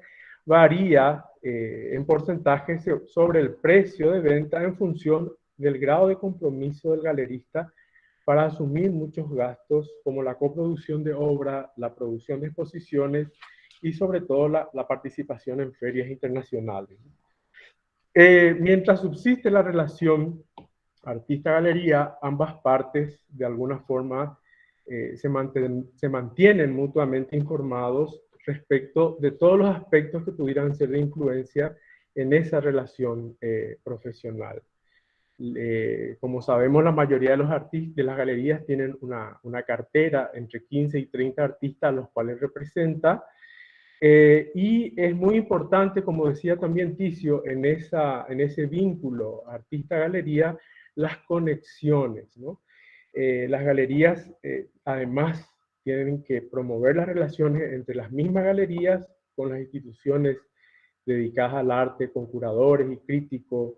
[SPEAKER 3] varía en porcentaje sobre el precio de venta en función del grado de compromiso del galerista para asumir muchos gastos como la coproducción de obra, la producción de exposiciones y sobre todo la participación en ferias internacionales. Mientras subsiste la relación artista-galería, ambas partes de alguna forma se mantienen mutuamente informados respecto de todos los aspectos que pudieran ser de influencia en esa relación profesional. Como sabemos, la mayoría de los artistas de las galerías tienen una cartera entre 15 y 30 artistas a los cuales representa. Y es muy importante, como decía también Ticio, en ese vínculo artista-galería, las conexiones, ¿no? Las galerías, además, tienen que promover las relaciones entre las mismas galerías con las instituciones dedicadas al arte, con curadores y críticos,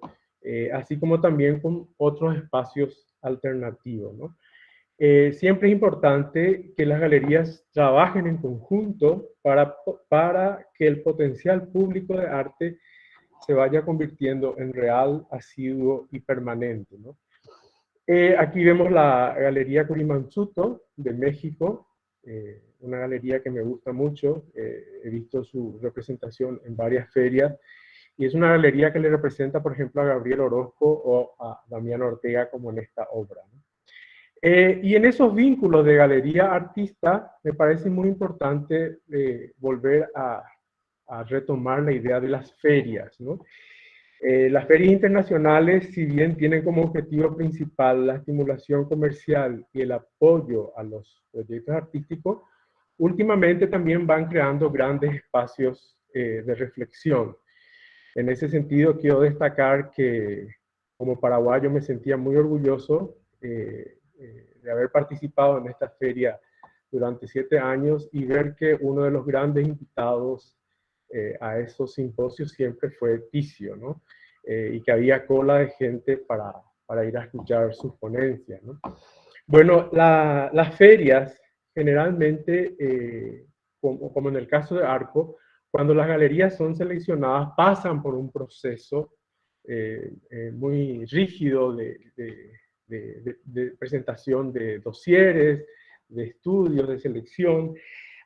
[SPEAKER 3] así como también con otros espacios alternativos, ¿no? Siempre es importante que las galerías trabajen en conjunto para que el potencial público de arte se vaya convirtiendo en real, asiduo y permanente, ¿no? Aquí vemos la Galería Kurimansuto de México, una galería que me gusta mucho. He visto su representación en varias ferias y es una galería que le representa, por ejemplo, a Gabriel Orozco o a Damián Ortega, como en esta obra, ¿no? Y en esos vínculos de galería-artista me parece muy importante volver a retomar la idea de las ferias, ¿no? Las ferias internacionales, si bien tienen como objetivo principal la estimulación comercial y el apoyo a los proyectos artísticos, últimamente también van creando grandes espacios de reflexión. En ese sentido, quiero destacar que como paraguayo me sentía muy orgulloso de haber participado en esta feria durante 7 años y ver que uno de los grandes invitados a esos simposios siempre fue Ticio, ¿no? Y que había cola de gente para ir a escuchar sus ponencias, ¿no? Bueno, las ferias generalmente, como en el caso de Arco, cuando las galerías son seleccionadas, pasan por un proceso muy rígido de presentación de dosieres, de estudios, de selección.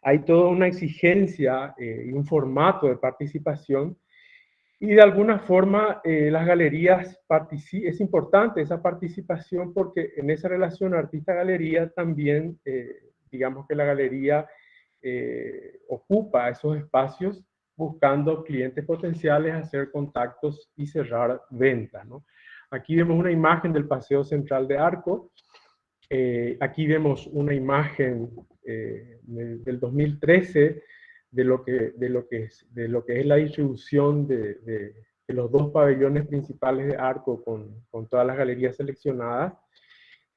[SPEAKER 3] Hay toda una exigencia y un formato de participación. Y de alguna forma las galerías es importante esa participación porque en esa relación artista-galería también, digamos que la galería ocupa esos espacios buscando clientes potenciales, hacer contactos y cerrar ventas, ¿no? Aquí vemos una imagen del Paseo Central de Arco. Aquí vemos una imagen del 2013 de lo que es la distribución de los 2 pabellones principales de Arco con todas las galerías seleccionadas.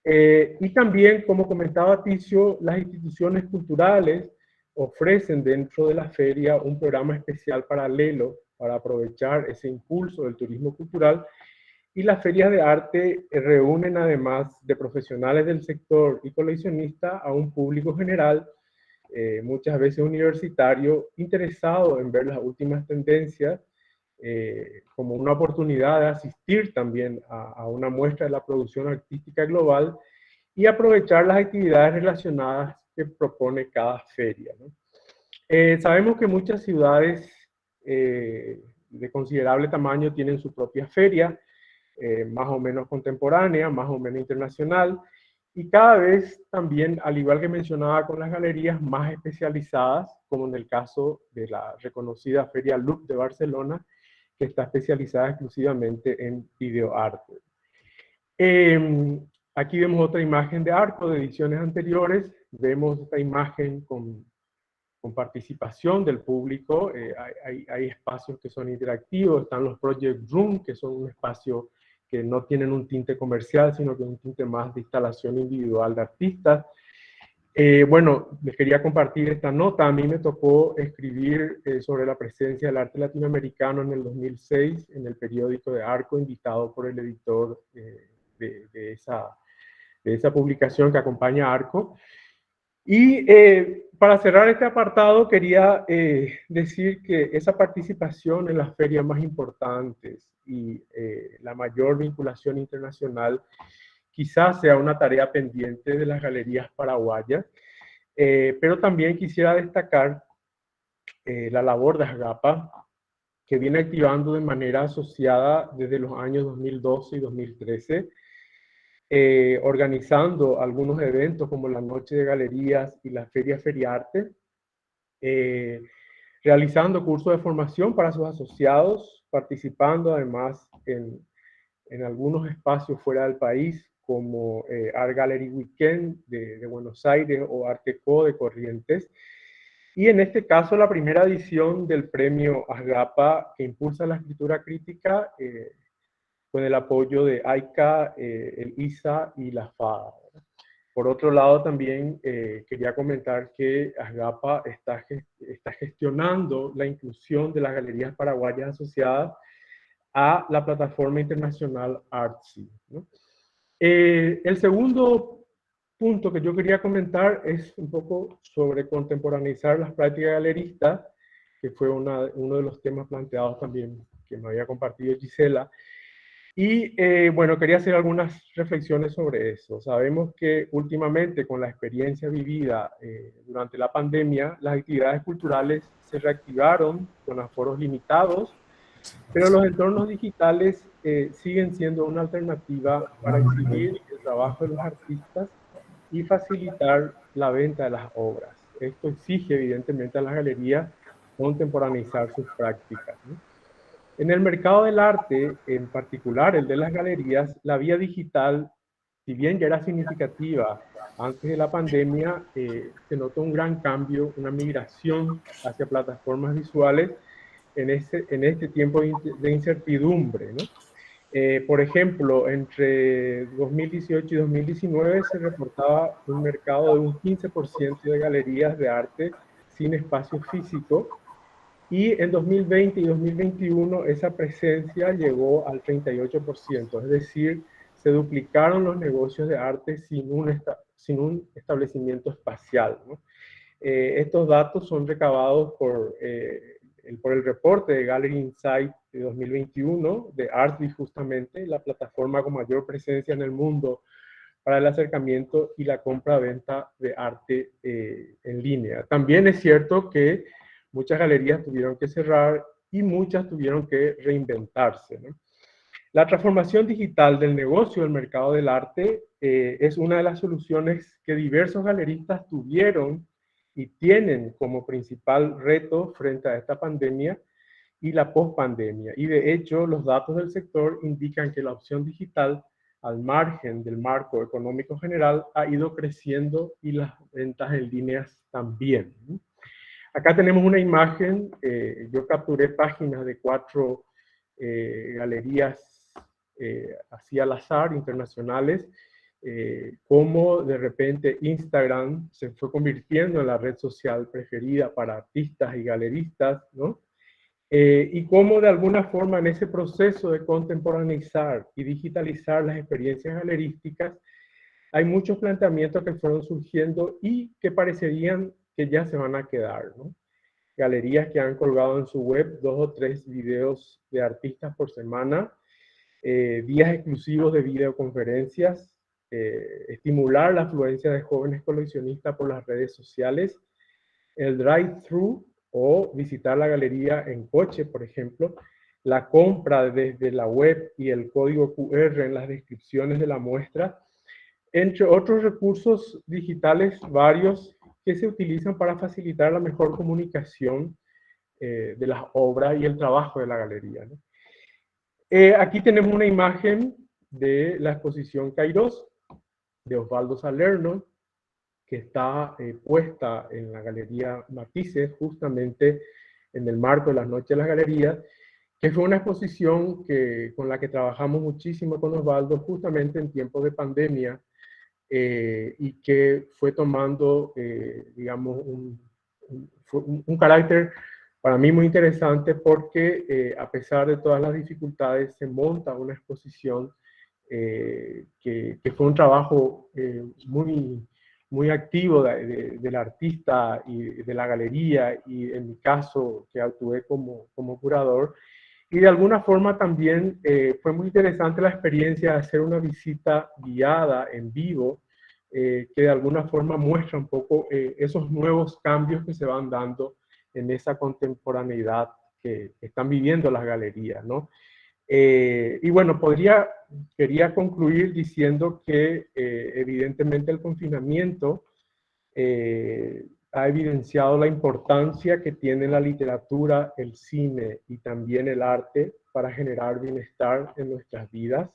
[SPEAKER 3] Y también, como comentaba Ticio, las instituciones culturales ofrecen dentro de la feria un programa especial paralelo para aprovechar ese impulso del turismo cultural. Y las ferias de arte reúnen, además de profesionales del sector y coleccionistas, a un público general, muchas veces universitario, interesado en ver las últimas tendencias, como una oportunidad de asistir también a una muestra de la producción artística global y aprovechar las actividades relacionadas que propone cada feria, ¿no? Sabemos que muchas ciudades de considerable tamaño tienen su propia feria, más o menos contemporánea, más o menos internacional, y cada vez también, al igual que mencionaba con las galerías, más especializadas, como en el caso de la reconocida Feria Loop de Barcelona, que está especializada exclusivamente en videoarte. Aquí vemos otra imagen de Arco de ediciones anteriores. Vemos esta imagen con participación del público. Hay espacios que son interactivos. Están los Project Room, que son un espacio que no tienen un tinte comercial, sino que un tinte más de instalación individual de artistas. Bueno, les quería compartir esta nota. A mí me tocó escribir sobre la presencia del arte latinoamericano en el 2006 en el periódico de Arco, invitado por el editor de esa publicación que acompaña a Arco. Y para cerrar este apartado, quería decir que esa participación en las ferias más importantes y la mayor vinculación internacional quizás sea una tarea pendiente de las galerías paraguayas, pero también quisiera destacar la labor de ASGAPA, que viene activando de manera asociada desde los años 2012 y 2013, organizando algunos eventos como la Noche de Galerías y la Feria Feriarte, realizando cursos de formación para sus asociados, participando además en algunos espacios fuera del país, como Art Gallery Weekend de Buenos Aires o Arteco de Corrientes. Y en este caso, la primera edición del premio ASGAPA, que impulsa la escritura crítica, con el apoyo de AICA, el ISA y la FADA. Por otro lado, también quería comentar que ASGAPA está gestionando la inclusión de las galerías paraguayas asociadas a la plataforma internacional Artsy, ¿no? El segundo punto que yo quería comentar es un poco sobre contemporaneizar las prácticas galeristas, que fue uno de los temas planteados también que me había compartido Gisela. Y bueno, quería hacer algunas reflexiones sobre eso. Sabemos que últimamente, con la experiencia vivida durante la pandemia, las actividades culturales se reactivaron con aforos limitados, pero los entornos digitales siguen siendo una alternativa para exhibir el trabajo de los artistas y facilitar la venta de las obras. Esto exige evidentemente a las galerías contemporaneizar sus prácticas, ¿no? En el mercado del arte, en particular el de las galerías, la vía digital, si bien ya era significativa antes de la pandemia, se notó un gran cambio, una migración hacia plataformas visuales en este tiempo de incertidumbre, ¿no? Por ejemplo, entre 2018 y 2019 se reportaba un mercado de un 15% de galerías de arte sin espacio físico, y en 2020 y 2021 esa presencia llegó al 38%, es decir, se duplicaron los negocios de arte sin un establecimiento espacial, ¿no? Estos datos son recabados por el reporte de Gallery Insight de 2021 de Artsy, justamente, la plataforma con mayor presencia en el mundo para el acercamiento y la compra-venta de arte en línea. También es cierto que muchas galerías tuvieron que cerrar y muchas tuvieron que reinventarse, ¿no? La transformación digital del negocio del mercado del arte es una de las soluciones que diversos galeristas tuvieron y tienen como principal reto frente a esta pandemia y la pospandemia. Y de hecho, los datos del sector indican que la opción digital, al margen del marco económico general, ha ido creciendo y las ventas en líneas también, ¿no? Acá tenemos una imagen, yo capturé páginas de 4 galerías así al azar, internacionales, cómo de repente Instagram se fue convirtiendo en la red social preferida para artistas y galeristas, ¿no? Y cómo de alguna forma en ese proceso de contemporaneizar y digitalizar las experiencias galerísticas, hay muchos planteamientos que fueron surgiendo y que parecerían que ya se van a quedar, ¿no? Galerías que han colgado en su web 2 o 3 videos de artistas por semana, días exclusivos de videoconferencias, estimular la afluencia de jóvenes coleccionistas por las redes sociales, el drive-thru o visitar la galería en coche, por ejemplo, la compra desde la web y el código QR en las descripciones de la muestra, entre otros recursos digitales varios que se utilizan para facilitar la mejor comunicación de las obras y el trabajo de la galería, ¿no? Aquí tenemos una imagen de la exposición Kairos de Osvaldo Salerno, que está puesta en la Galería Matices, justamente en el marco de las Noches de las Galerías, que fue una exposición con la que trabajamos muchísimo con Osvaldo, justamente en tiempos de pandemia, y que fue tomando, digamos, un carácter para mí muy interesante porque a pesar de todas las dificultades se monta una exposición que fue un trabajo muy activo del artista y de la galería, y en mi caso que actué como curador. Y de alguna forma también fue muy interesante la experiencia de hacer una visita guiada en vivo, que de alguna forma muestra un poco esos nuevos cambios que se van dando en esa contemporaneidad que están viviendo las galerías, ¿no? Y bueno, quería concluir diciendo que evidentemente el confinamiento ha evidenciado la importancia que tiene la literatura, el cine y también el arte para generar bienestar en nuestras vidas.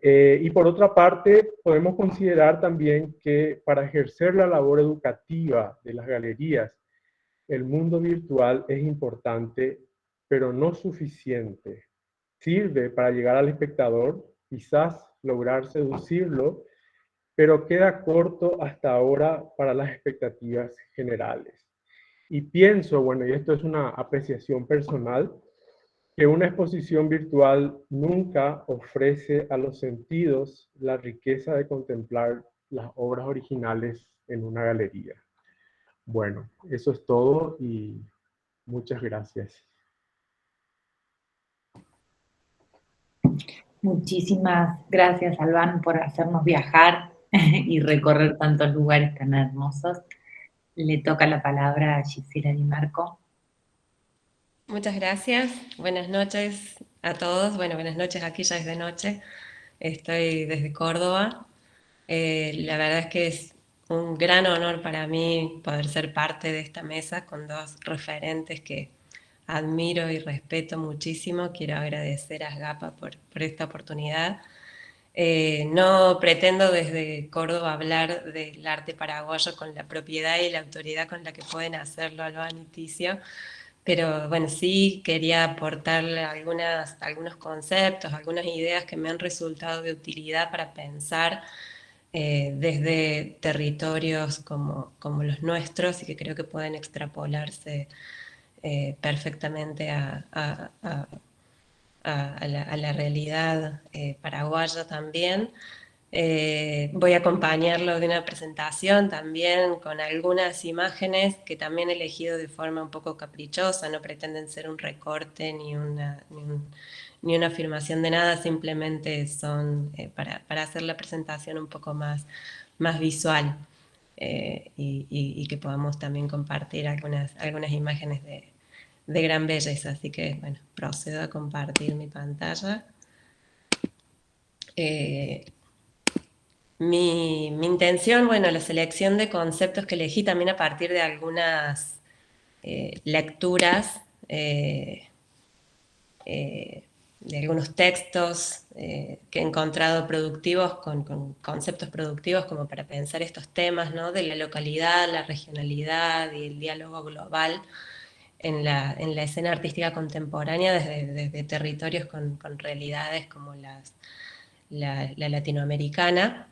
[SPEAKER 3] Y por otra parte, podemos considerar también que para ejercer la labor educativa de las galerías, el mundo virtual es importante, pero no suficiente. Sirve para llegar al espectador, quizás lograr seducirlo, pero queda corto hasta ahora para las expectativas generales. Y pienso, bueno, y esto es una apreciación personal, que una exposición virtual nunca ofrece a los sentidos la riqueza de contemplar las obras originales en una galería. Bueno, eso es todo y muchas gracias.
[SPEAKER 1] Muchísimas gracias, Albán, por hacernos viajar y recorrer tantos lugares tan hermosos. Le toca la palabra a Gisela Di Marco.
[SPEAKER 4] Muchas gracias. Buenas noches a todos. Bueno, buenas noches, aquí ya es de noche. Estoy desde Córdoba. La verdad es que es un gran honor para mí poder ser parte de esta mesa con dos referentes que admiro y respeto muchísimo. Quiero agradecer a SGAPA por esta oportunidad. No pretendo desde Córdoba hablar del arte paraguayo con la propiedad y la autoridad con la que pueden hacerlo Albán y Ticio, pero bueno, sí quería aportarle algunos conceptos, algunas ideas que me han resultado de utilidad para pensar desde territorios como los nuestros, y que creo que pueden extrapolarse perfectamente a la realidad paraguaya también. Voy a acompañarlo de una presentación también con algunas imágenes que también he elegido de forma un poco caprichosa, no pretenden ser un recorte ni una afirmación de nada, simplemente son para hacer la presentación un poco más visual, y que podamos también compartir algunas imágenes de gran belleza. Así que, bueno, procedo a compartir mi pantalla. Mi intención, bueno, la selección de conceptos que elegí también a partir de algunas lecturas, de algunos textos que he encontrado productivos, con conceptos productivos como para pensar estos temas, ¿no? De la localidad, la regionalidad y el diálogo global en la escena artística contemporánea desde territorios con realidades como la latinoamericana.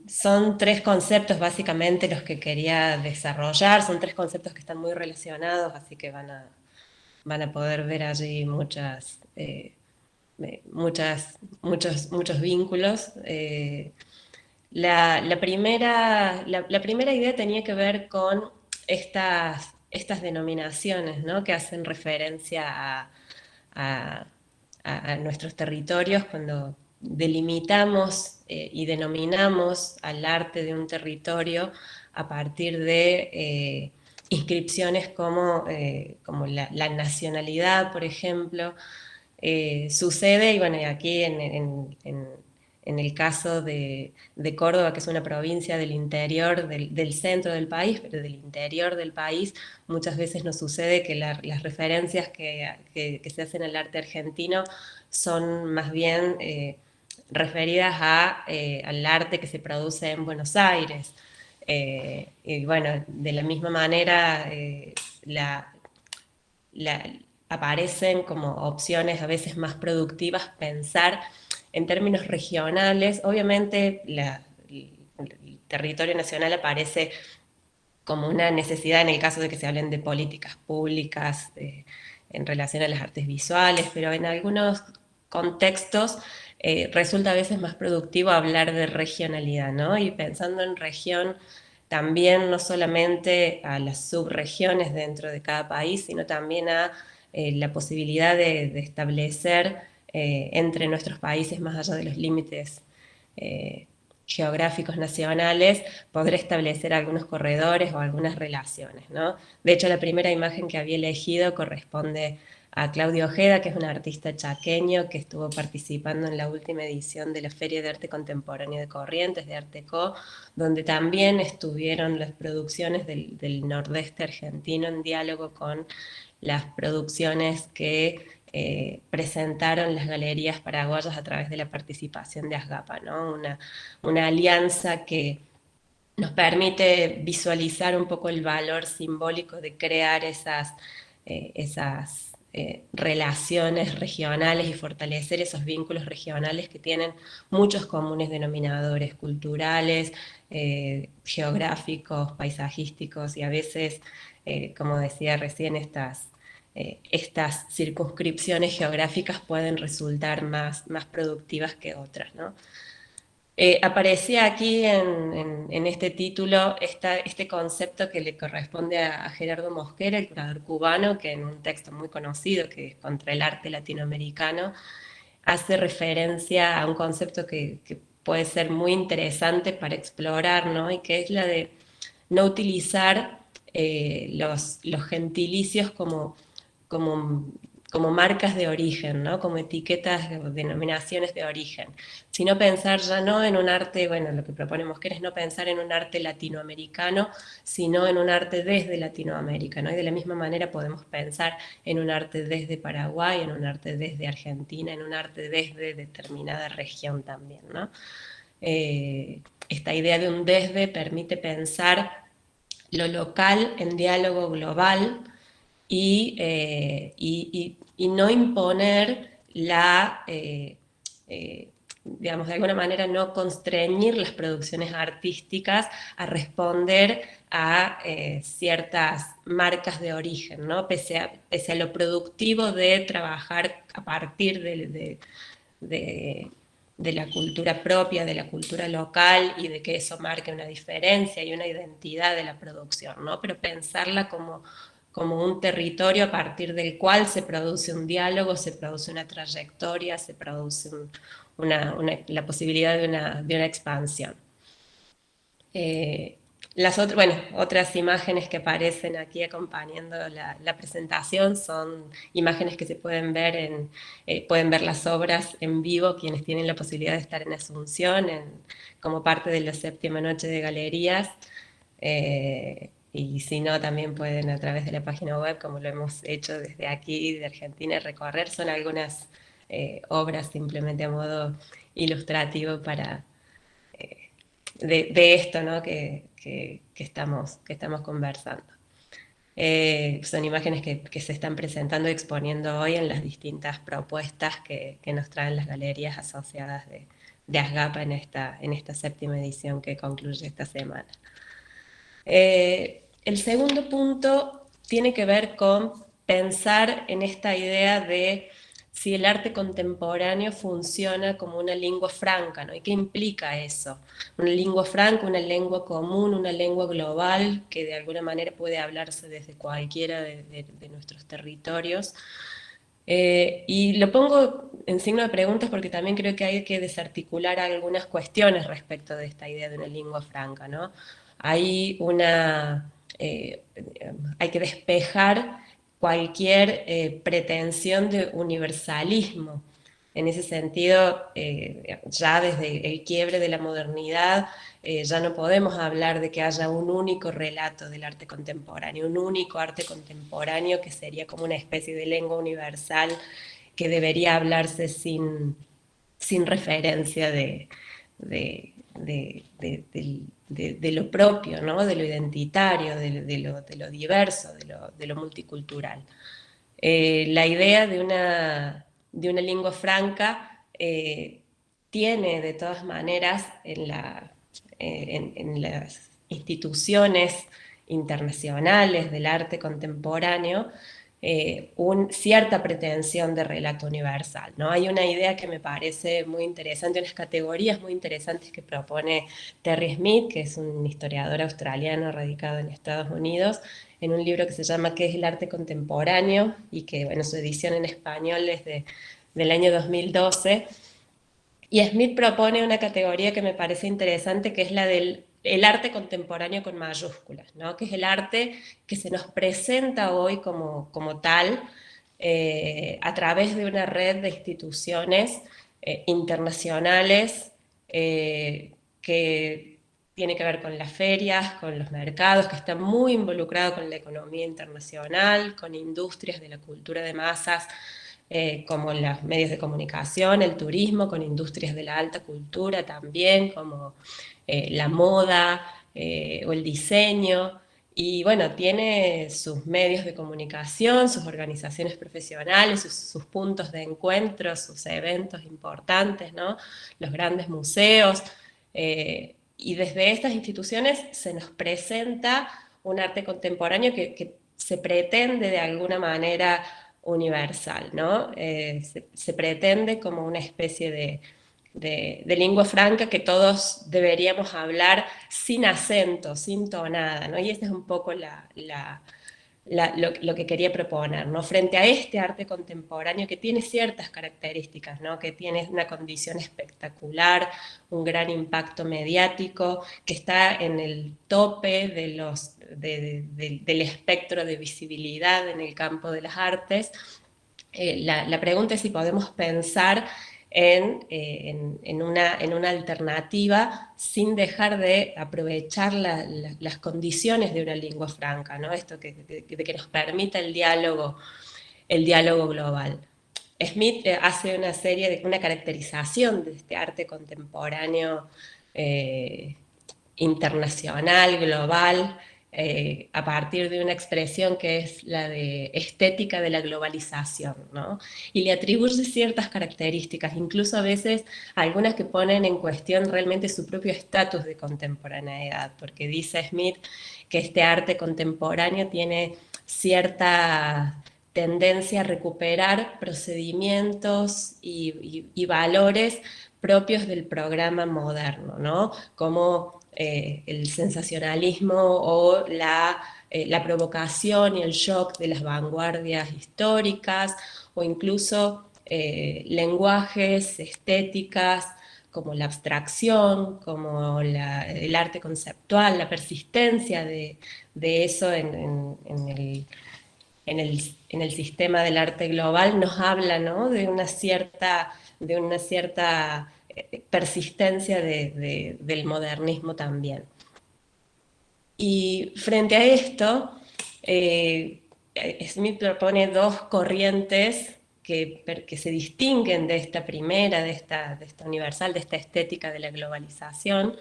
[SPEAKER 4] Son tres conceptos básicamente los que quería desarrollar, son tres conceptos que están muy relacionados, así que van a poder ver allí muchos vínculos. La primera idea tenía que ver con estas denominaciones, ¿no? Que hacen referencia a nuestros territorios cuando delimitamos y denominamos al arte de un territorio a partir de inscripciones como la nacionalidad, por ejemplo. Sucede, y bueno, aquí en en el caso de Córdoba, que es una provincia del interior, del centro del país, pero del interior del país, muchas veces nos sucede que las referencias que se hacen al arte argentino son más bien referidas al arte que se produce en Buenos Aires. Y bueno, de la misma manera aparecen como opciones a veces más productivas pensar en términos regionales. Obviamente el territorio nacional aparece como una necesidad en el caso de que se hablen de políticas públicas en relación a las artes visuales, pero en algunos contextos resulta a veces más productivo hablar de regionalidad, ¿no? Y pensando en región, también no solamente a las subregiones dentro de cada país, sino también a la posibilidad de establecer entre nuestros países, más allá de los límites geográficos nacionales, poder establecer algunos corredores o algunas relaciones, ¿no? De hecho, la primera imagen que había elegido corresponde a Claudio Ojeda, que es un artista chaqueño que estuvo participando en la última edición de la Feria de Arte Contemporáneo de Corrientes, de Arteco, donde también estuvieron las producciones del nordeste argentino en diálogo con las producciones que presentaron las galerías paraguayas a través de la participación de ASGAPA, ¿no? Una alianza que nos permite visualizar un poco el valor simbólico de crear esas relaciones regionales y fortalecer esos vínculos regionales que tienen muchos comunes denominadores culturales, geográficos, paisajísticos y a veces, como decía recién, estas circunscripciones geográficas pueden resultar más productivas que otras, ¿no? Aparecía aquí en este título este concepto que le corresponde a Gerardo Mosquera, el curador cubano, que en un texto muy conocido, que es Contra el arte latinoamericano, hace referencia a un concepto que puede ser muy interesante para explorar, ¿no? Y que es la de no utilizar los gentilicios como, como marcas de origen, ¿no? Como etiquetas, denominaciones de origen, sino pensar ya no en un arte, bueno, lo que proponemos Mosquera es no pensar en un arte latinoamericano, sino en un arte desde Latinoamérica, ¿no? Y de la misma manera podemos pensar en un arte desde Paraguay, en un arte desde Argentina, en un arte desde determinada región también, ¿no? Esta idea de un desde permite pensar lo local en diálogo global y no imponer digamos, de alguna manera no constreñir las producciones artísticas a responder a ciertas marcas de origen, ¿no? Pese a lo productivo de trabajar a partir de la cultura propia, de la cultura local y de que eso marque una diferencia y una identidad de la producción, ¿no? Pero pensarla como un territorio a partir del cual se produce un diálogo, se produce una trayectoria, se produce la posibilidad de una expansión. Otras imágenes que aparecen aquí acompañando la presentación son imágenes que se pueden ver pueden ver las obras en vivo quienes tienen la posibilidad de estar en Asunción como parte de la 7ª noche de galerías. Y si no, también pueden a través de la página web, como lo hemos hecho desde aquí, de Argentina, recorrer. Son algunas obras simplemente a modo ilustrativo de esto, ¿no? que estamos conversando. Son imágenes que se están presentando y exponiendo hoy en las distintas propuestas que nos traen las galerías asociadas de ASGAPA en esta 7ª edición que concluye esta semana. El segundo punto tiene que ver con pensar en esta idea de si el arte contemporáneo funciona como una lengua franca, ¿no? ¿Y qué implica eso? Una lengua franca, una lengua común, una lengua global, que de alguna manera puede hablarse desde cualquiera de nuestros territorios. Y lo pongo en signo de preguntas porque también creo que hay que desarticular algunas cuestiones respecto de esta idea de una lengua franca, ¿no? Hay hay que despejar cualquier pretensión de universalismo En ese sentido, ya desde el quiebre de la modernidad, ya no podemos hablar de que haya un único relato del arte contemporáneo, un único arte contemporáneo que sería como una especie de lengua universal que debería hablarse sin referencia de lo propio, ¿no? De lo identitario, de lo diverso, de lo multicultural. La idea de una lengua franca tiene de todas maneras en las instituciones internacionales del arte contemporáneo cierta pretensión de relato universal, ¿no? Hay una idea que me parece muy interesante, unas categorías muy interesantes que propone Terry Smith, que es un historiador australiano radicado en Estados Unidos, en un libro que se llama ¿Qué es el arte contemporáneo? Y que, bueno, su edición en español es del año 2012. Y Smith propone una categoría que me parece interesante, que es la del el arte contemporáneo con mayúsculas, ¿no? Que es el arte que se nos presenta hoy como tal a través de una red de instituciones internacionales que tiene que ver con las ferias, con los mercados, que están muy involucrados con la economía internacional, con industrias de la cultura de masas, como los medios de comunicación, el turismo, con industrias de la alta cultura también, como la moda o el diseño. Y bueno, tiene sus medios de comunicación, sus organizaciones profesionales, sus puntos de encuentro, sus eventos importantes, ¿no? Los grandes museos. Y desde estas instituciones se nos presenta un arte contemporáneo que se pretende de alguna manera universal, ¿no? Se pretende como una especie de lengua franca que todos deberíamos hablar sin acento, sin tonada, ¿no? Y esta es un poco lo que quería proponer, ¿no? Frente a este arte contemporáneo que tiene ciertas características, ¿no? Que tiene una condición espectacular, un gran impacto mediático, que está en el tope del espectro de visibilidad en el campo de las artes. La pregunta es si podemos pensar en una alternativa sin dejar de aprovechar las condiciones de una lengua franca, ¿no? Esto de que nos permita el diálogo global. Smith hace una caracterización de este arte contemporáneo internacional, global, a partir de una expresión que es la de estética de la globalización, ¿no? Y le atribuye ciertas características, incluso a veces algunas que ponen en cuestión realmente su propio estatus de contemporaneidad, porque dice Smith que este arte contemporáneo tiene cierta tendencia a recuperar procedimientos y valores propios del programa moderno, ¿no? Como el sensacionalismo o la provocación y el shock de las vanguardias históricas, o incluso lenguajes, estéticas, como la abstracción, como el arte conceptual, la persistencia de eso en el sistema del arte global, nos habla, ¿no? de una cierta persistencia del modernismo también. Y frente a esto, Smith propone dos corrientes que se distinguen de esta primera, de esta universal, de esta estética de la globalización.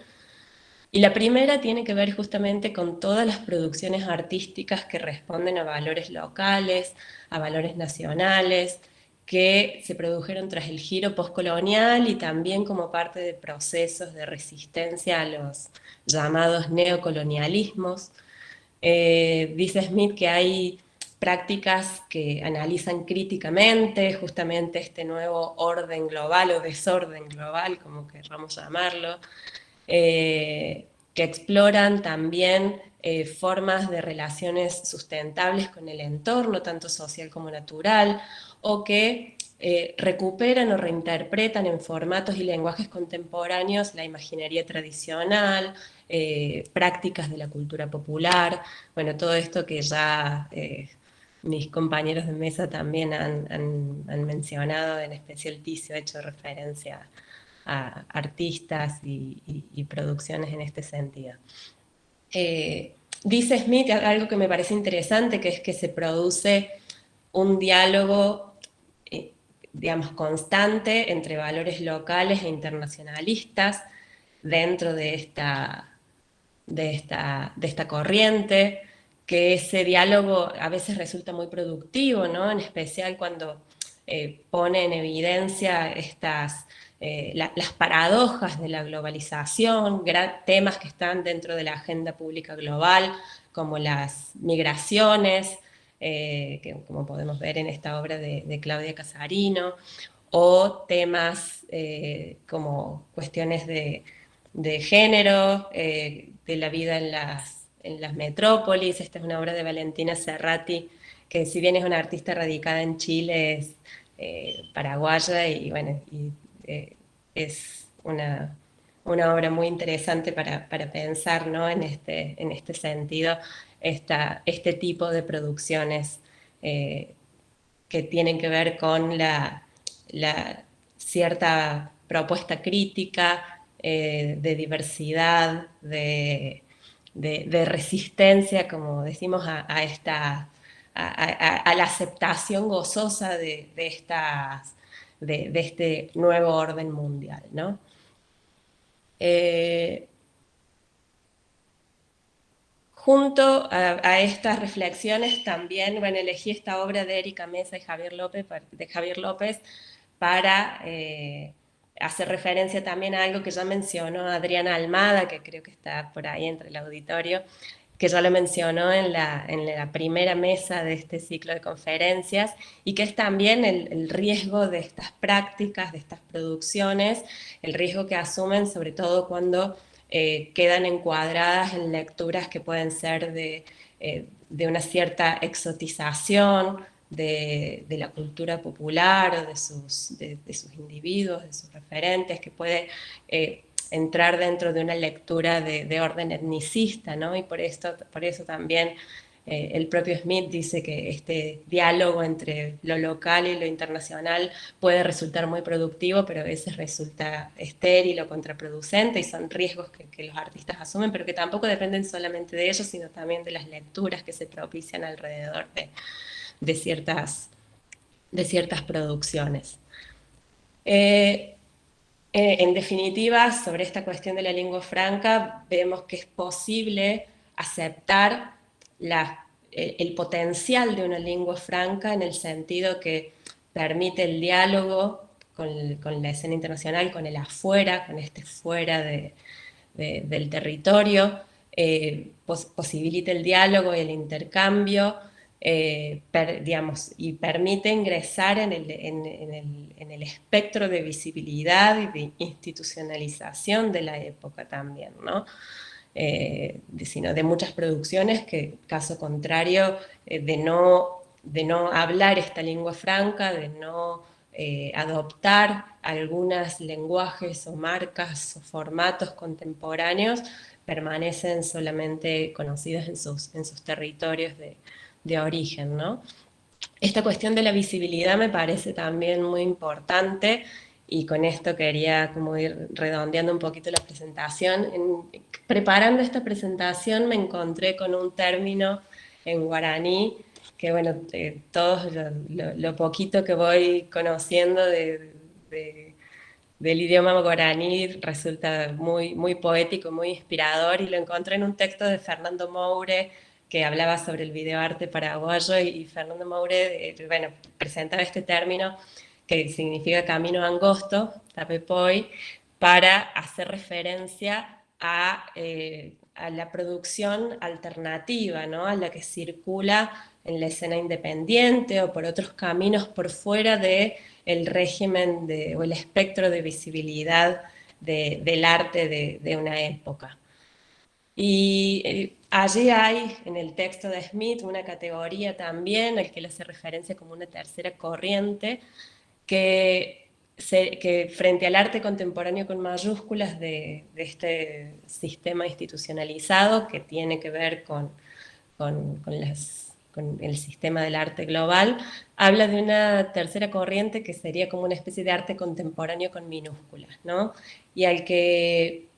[SPEAKER 4] Y la primera tiene que ver justamente con todas las producciones artísticas que responden a valores locales, a valores nacionales, que se produjeron tras el giro postcolonial y también como parte de procesos de resistencia a los llamados neocolonialismos. Dice Smith que hay prácticas que analizan críticamente justamente este nuevo orden global o desorden global, como querramos llamarlo, que exploran también formas de relaciones sustentables con el entorno, tanto social como natural, o que recuperan o reinterpretan en formatos y lenguajes contemporáneos la imaginería tradicional, prácticas de la cultura popular, bueno, todo esto que ya mis compañeros de mesa también han mencionado, en especial Ticio ha hecho referencia a artistas y producciones en este sentido. Dice Smith algo que me parece interesante, que es que se produce un diálogo, digamos, constante entre valores locales e internacionalistas dentro de esta corriente, que ese diálogo a veces resulta muy productivo, ¿no? En especial cuando pone en evidencia las paradojas de la globalización, temas que están dentro de la agenda pública global, como las migraciones, que, como podemos ver en esta obra de Claudia Casarino, o temas como cuestiones de género, de la vida en las metrópolis. Esta es una obra de Valentina Cerrati, que si bien es una artista radicada en Chile, es paraguaya y bueno, es una obra muy interesante para pensar, ¿no? En este sentido, este tipo de producciones que tienen que ver con la cierta propuesta crítica, de diversidad, de resistencia, como decimos, a la aceptación gozosa de este nuevo orden mundial, ¿no? Junto a estas reflexiones también, bueno, elegí esta obra de Erika Mesa y Javier López para hacer referencia también a algo que ya mencionó Adriana Almada, que creo que está por ahí entre el auditorio, que ya lo mencionó en la primera mesa de este ciclo de conferencias, y que es también el riesgo de estas prácticas, de estas producciones, el riesgo que asumen sobre todo cuando quedan encuadradas en lecturas que pueden ser de una cierta exotización de la cultura popular o de sus individuos, de sus referentes, que puede entrar dentro de una lectura de orden etnicista, ¿no? Y por eso también el propio Smith dice que este diálogo entre lo local y lo internacional puede resultar muy productivo, pero a veces resulta estéril o contraproducente, y son riesgos que los artistas asumen, pero que tampoco dependen solamente de ellos, sino también de las lecturas que se propician alrededor de ciertas producciones. En definitiva, sobre esta cuestión de la lengua franca, vemos que es posible aceptar el potencial de una lengua franca, en el sentido que permite el diálogo con la escena internacional, con el afuera, con este fuera del territorio, posibilita el diálogo y el intercambio, digamos, y permite ingresar en el espectro de visibilidad y de institucionalización de la época también, ¿no? Sino de muchas producciones que, caso contrario, de no hablar esta lengua franca, de no adoptar algunos lenguajes o marcas o formatos contemporáneos, permanecen solamente conocidos en sus territorios de origen, ¿no? Esta cuestión de la visibilidad me parece también muy importante, y con esto quería como ir redondeando un poquito la presentación. Preparando esta presentación me encontré con un término en guaraní que, bueno, todos lo poquito que voy conociendo del idioma guaraní resulta muy, muy poético, muy inspirador, y lo encontré en un texto de Fernando Moure, que hablaba sobre el videoarte paraguayo, y Fernando Moure, bueno, presentaba este término que significa camino angosto, tapepoy, para hacer referencia a la producción alternativa, ¿no? A la que circula en la escena independiente o por otros caminos por fuera del régimen o el espectro de visibilidad del arte de una época. Y allí hay, en el texto de Smith, una categoría también al que le hace referencia como una tercera corriente, que frente al arte contemporáneo con mayúsculas de este sistema institucionalizado, que tiene que ver con con el sistema del arte global, habla de una tercera corriente que sería como una especie de arte contemporáneo con minúsculas, ¿no? Y al que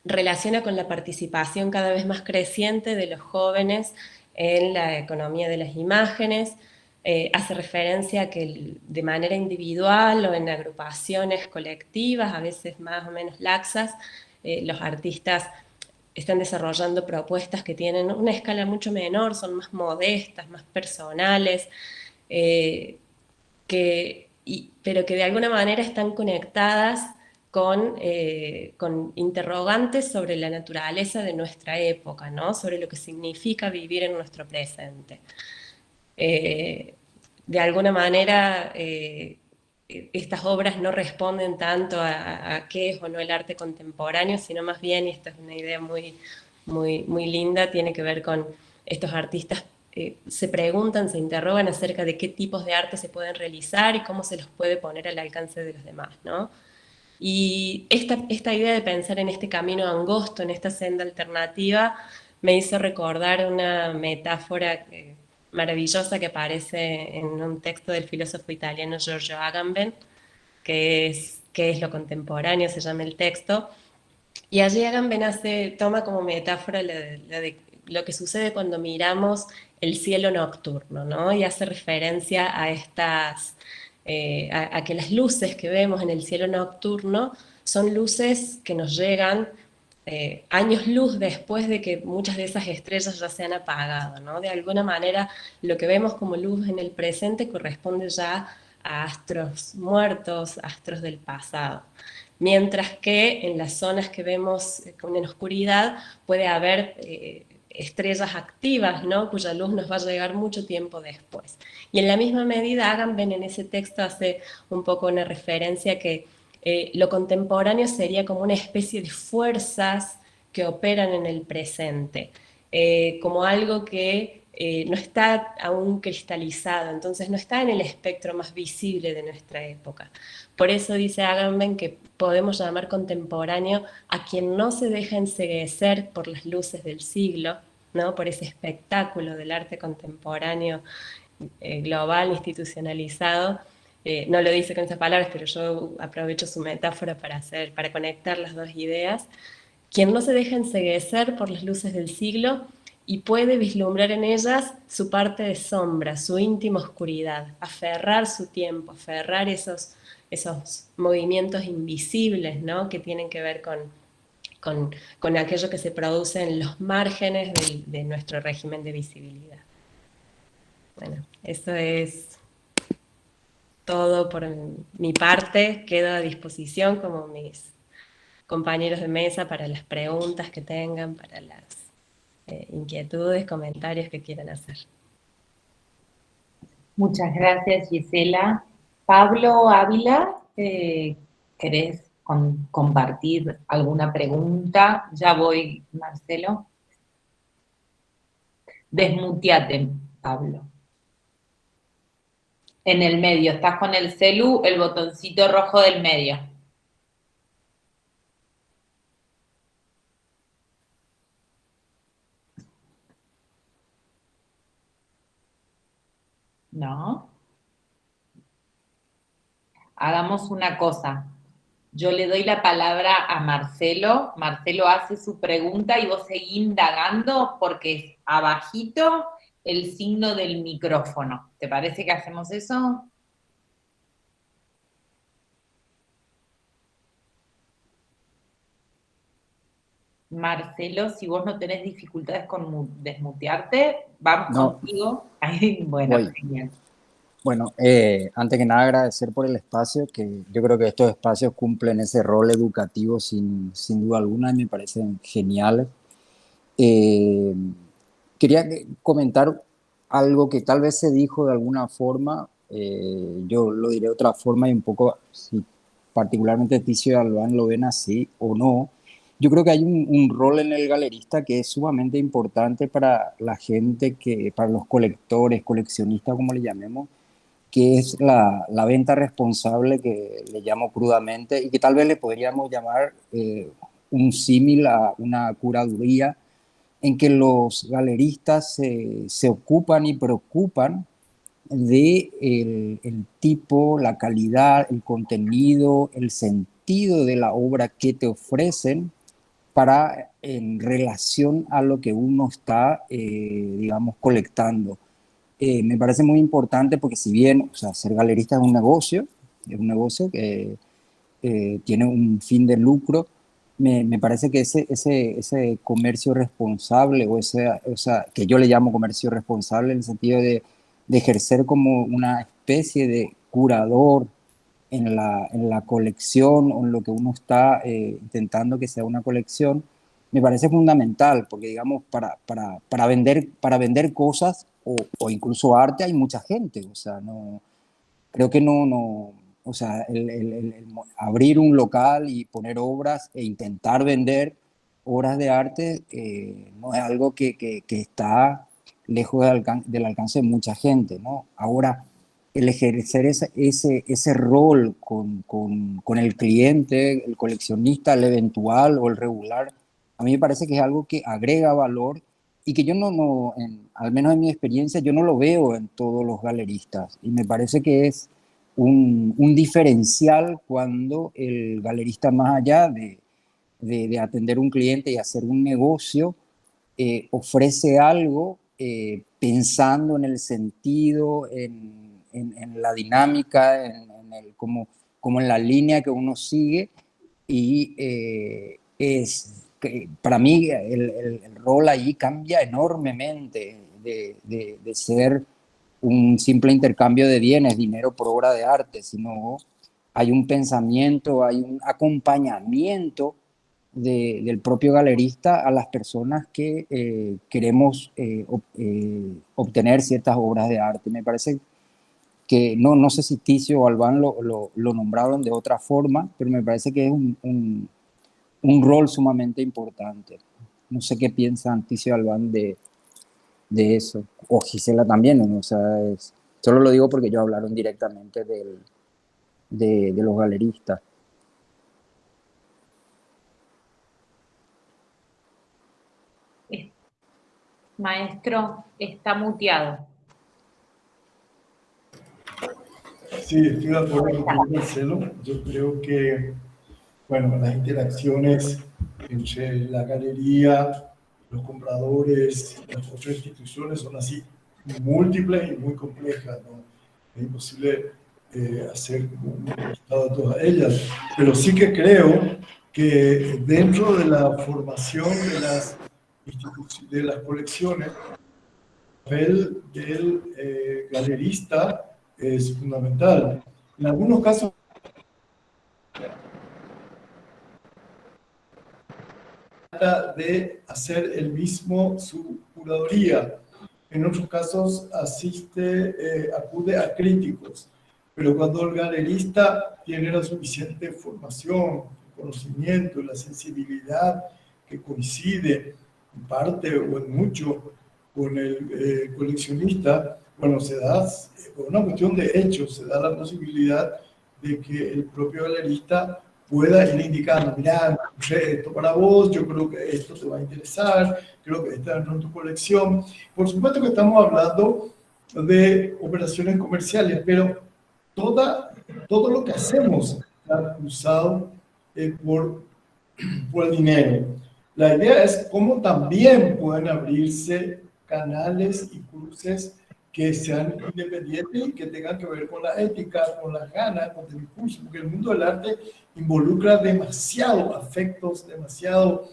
[SPEAKER 4] relaciona con la participación cada vez más creciente de los jóvenes en la economía de las imágenes, hace referencia a que de manera individual o en agrupaciones colectivas, a veces más o menos laxas, los artistas están desarrollando propuestas que tienen una escala mucho menor, son más modestas, más personales, pero que de alguna manera están conectadas con interrogantes sobre la naturaleza de nuestra época, ¿no? Sobre lo que significa vivir en nuestro presente. De alguna manera, estas obras no responden tanto a qué es o no el arte contemporáneo, sino más bien, y esta es una idea muy linda, tiene que ver con estos artistas se preguntan, se interrogan acerca de qué tipos de arte se pueden realizar y cómo se los puede poner al alcance de los demás, ¿no? Y esta idea de pensar en este camino angosto, en esta senda alternativa, me hizo recordar una metáfora maravillosa que aparece en un texto del filósofo italiano Giorgio Agamben, que es lo contemporáneo, se llama el texto, y allí Agamben toma como metáfora de lo que sucede cuando miramos el cielo nocturno, ¿no? Y hace referencia a a que las luces que vemos en el cielo nocturno son luces que nos llegan años luz después de que muchas de esas estrellas ya se han apagado, ¿no? De alguna manera, lo que vemos como luz en el presente corresponde ya a astros muertos, astros del pasado. Mientras que en las zonas que vemos en oscuridad puede haber estrellas activas, ¿no? Cuya luz nos va a llegar mucho tiempo después. Y en la misma medida, Agamben en ese texto hace un poco una referencia que lo contemporáneo sería como una especie de fuerzas que operan en el presente, como algo que no está aún cristalizado, entonces no está en el espectro más visible de nuestra época. Por eso dice Agamben que podemos llamar contemporáneo a quien no se deja enceguecer por las luces del siglo, ¿no? Por ese espectáculo del arte contemporáneo global, institucionalizado. No lo dice con esas palabras, pero yo aprovecho su metáfora para conectar las dos ideas. Quien no se deja enceguecer por las luces del siglo y puede vislumbrar en ellas su parte de sombra, su íntima oscuridad, aferrar su tiempo, aferrar esos movimientos invisibles, ¿no? Que tienen que ver con aquello que se produce en los márgenes de nuestro régimen de visibilidad. Bueno, eso es todo por mi parte. Quedo a disposición como mis compañeros de mesa para las preguntas que tengan, para las inquietudes, comentarios que quieran hacer.
[SPEAKER 1] Muchas gracias, Gisela. Pablo Ávila, ¿querés compartir alguna pregunta? Ya voy, Marcelo. Desmuteate, Pablo. En el medio, estás con el celu, el botoncito rojo del medio. ¿No? Hagamos una cosa. Yo le doy la palabra a Marcelo. Marcelo hace su pregunta y vos seguís indagando porque es abajito el signo del micrófono. ¿Te parece que hacemos eso? Marcelo, si vos no tenés dificultades con desmutearte, vamos contigo. Ay, bueno,
[SPEAKER 5] voy.
[SPEAKER 1] genial.
[SPEAKER 5] Bueno, antes que nada agradecer por el espacio, que yo creo que estos espacios cumplen ese rol educativo sin duda alguna y me parecen geniales. Quería comentar algo que tal vez se dijo de alguna forma, yo lo diré de otra forma y un poco, si particularmente Ticio y Albán lo ven así o no. Yo creo que hay un rol en el galerista que es sumamente importante para la gente, para los colectores, coleccionistas, como le llamemos, que es la venta responsable, que le llamo crudamente, y que tal vez le podríamos llamar un símil a una curaduría, en que los galeristas se ocupan y preocupan de el tipo, la calidad, el contenido, el sentido de la obra que te ofrecen para en relación a lo que uno está, digamos, colectando. Me parece muy importante porque si bien, o sea, ser galerista es un negocio que tiene un fin de lucro, me parece que ese comercio responsable o sea, que yo le llamo comercio responsable en el sentido de ejercer como una especie de curador en la colección o en lo que uno está intentando que sea una colección, me parece fundamental, porque digamos, para vender cosas o incluso arte hay mucha gente, o sea, no, creo que no, o sea, abrir un local y poner obras e intentar vender obras de arte no es algo que está lejos del alcance de mucha gente, ¿no? Ahora, el ejercer ese rol con el cliente, el coleccionista, el eventual o el regular, a mí me parece que es algo que agrega valor y que yo al menos en mi experiencia, yo no lo veo en todos los galeristas. Y me parece que es un diferencial cuando el galerista, más allá de atender un cliente y hacer un negocio, ofrece algo pensando en el sentido, en la dinámica, como en la línea que uno sigue. Y para mí el rol allí cambia enormemente de ser un simple intercambio de bienes, dinero por obra de arte, sino hay un pensamiento, hay un acompañamiento del propio galerista a las personas que queremos obtener ciertas obras de arte. Me parece que, no sé si Ticio o Albán lo nombraron de otra forma, pero me parece que es un rol sumamente importante. No sé qué piensan Ticio y Albán de eso, o Gisela también, ¿no? O sea, solo lo digo porque ellos hablaron directamente de los galeristas.
[SPEAKER 1] Maestro, está muteado.
[SPEAKER 2] Sí, estoy de acuerdo con Marcelo. Yo creo que, bueno, las interacciones entre la galería, los compradores, las otras instituciones son así múltiples y muy complejas, ¿no? Es imposible hacer un listado de todas ellas, pero sí que creo que dentro de la formación de las colecciones, el papel del galerista es fundamental. En algunos casos trata de hacer él mismo su curaduría. En otros casos acude a críticos. Pero cuando el galerista tiene la suficiente formación, conocimiento, la sensibilidad que coincide en parte o en mucho con el coleccionista, bueno, se da, por una cuestión de hechos, se da la posibilidad de que el propio galerista pueda ir indicando, mira, esto para vos, yo creo que esto te va a interesar, creo que está dentro de tu colección. Por supuesto que estamos hablando de operaciones comerciales, pero todo lo que hacemos está usado por el dinero. La idea es cómo también pueden abrirse canales y cruces que sean independientes y que tengan que ver con la ética, con las ganas, con el impulso, porque el mundo del arte involucra demasiado afectos, demasiado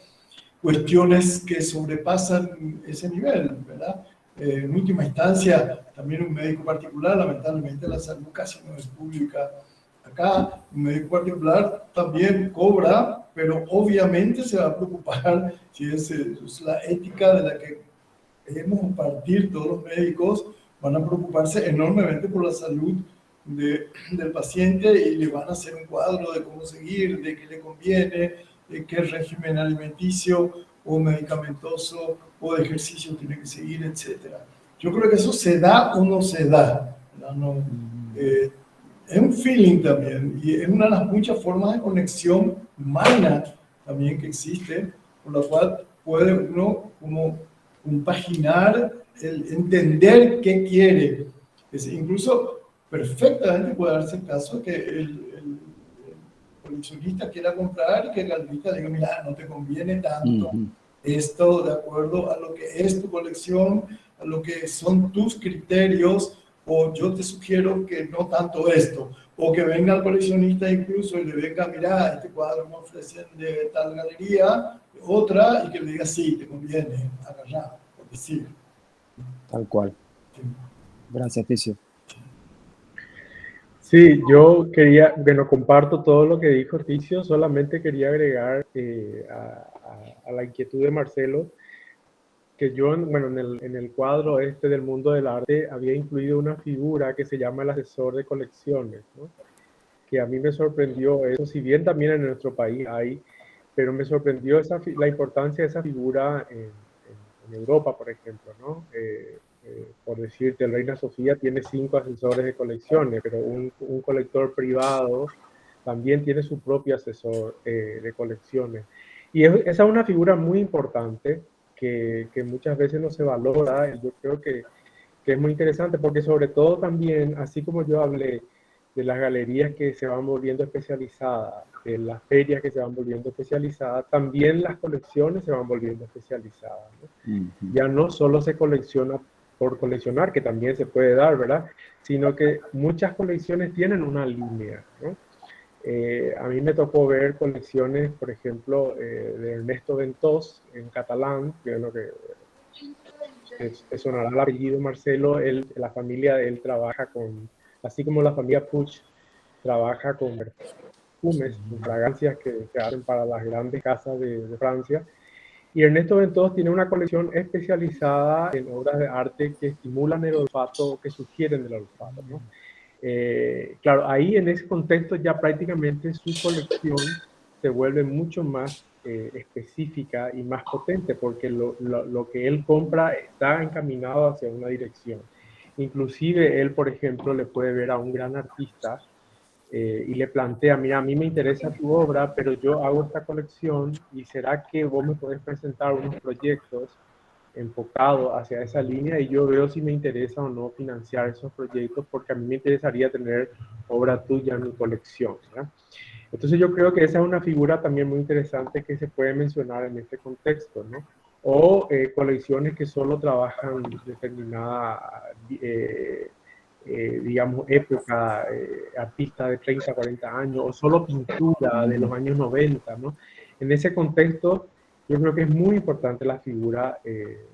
[SPEAKER 2] cuestiones que sobrepasan ese nivel, ¿verdad? En última instancia, también un médico particular, lamentablemente la salud casi no es pública acá, un médico particular también cobra, pero obviamente se va a preocupar si es la ética de la que debemos partir todos los médicos, van a preocuparse enormemente por la salud del paciente y le van a hacer un cuadro de cómo seguir, de qué le conviene, de qué régimen alimenticio o medicamentoso o de ejercicio tiene que seguir, etc. Yo creo que eso se da o no se da. Es un feeling también y es una de las muchas formas de conexión humana también que existe, por la cual puede uno como compaginar el entender qué quiere. Incluso perfectamente puede darse el caso que el coleccionista quiera comprar y que el galerista diga, mira, no te conviene tanto esto de acuerdo a lo que es tu colección, a lo que son tus criterios, o yo te sugiero que no tanto esto, o que venga el coleccionista incluso y le venga, mira, este cuadro me ofrecen de tal galería, otra, y que le diga, sí, te conviene, agarrar, por decir.
[SPEAKER 5] Tal cual.
[SPEAKER 2] Sí.
[SPEAKER 5] Gracias, Ticio.
[SPEAKER 3] Sí, yo quería, bueno, comparto todo lo que dijo Ticio, solamente quería agregar a la inquietud de Marcelo, que yo, bueno, en el cuadro este del mundo del arte había incluido una figura que se llama el asesor de colecciones, ¿no? Que a mí me sorprendió eso, si bien también en nuestro país hay, pero me sorprendió la importancia de esa figura en Europa, por ejemplo, ¿no? Por decirte, el Reina Sofía tiene 5 asesores de colecciones, pero un colector privado también tiene su propio asesor de colecciones. Y esa es una figura muy importante que muchas veces no se valora, y yo creo que es muy interesante porque sobre todo también, así como yo hablé de las galerías que se van volviendo especializadas, de las ferias que se van volviendo especializadas, también las colecciones se van volviendo especializadas, ¿no? Ya no solo se colecciona por coleccionar, que también se puede dar, ¿verdad? Sino que muchas colecciones tienen una línea, ¿no? A mí me tocó ver colecciones, por ejemplo, de Ernesto Ventós en catalán, que es lo que sonará el apellido Marcelo. La familia de él trabaja con, así como la familia Puig trabaja con perfumes, con fragancias que se hacen para las grandes casas de Francia. Y Ernesto Ventós tiene una colección especializada en obras de arte que estimulan el olfato, que sugieren el olfato, ¿no? Claro, ahí en ese contexto ya prácticamente su colección se vuelve mucho más específica y más potente, porque lo que él compra está encaminado hacia una dirección. Inclusive él, por ejemplo, le puede ver a un gran artista y le plantea, mira, a mí me interesa tu obra, pero yo hago esta colección y ¿será que vos me podés presentar unos proyectos enfocados hacia esa línea? Y yo veo si me interesa o no financiar esos proyectos, porque a mí me interesaría tener obra tuya en mi colección, ¿verdad? Entonces yo creo que esa es una figura también muy interesante que se puede mencionar en este contexto, ¿no? O colecciones que solo trabajan determinada digamos, época, artista de 30, 40 años, o solo pintura de los años 90, ¿no? En ese contexto, yo creo que es muy importante la figura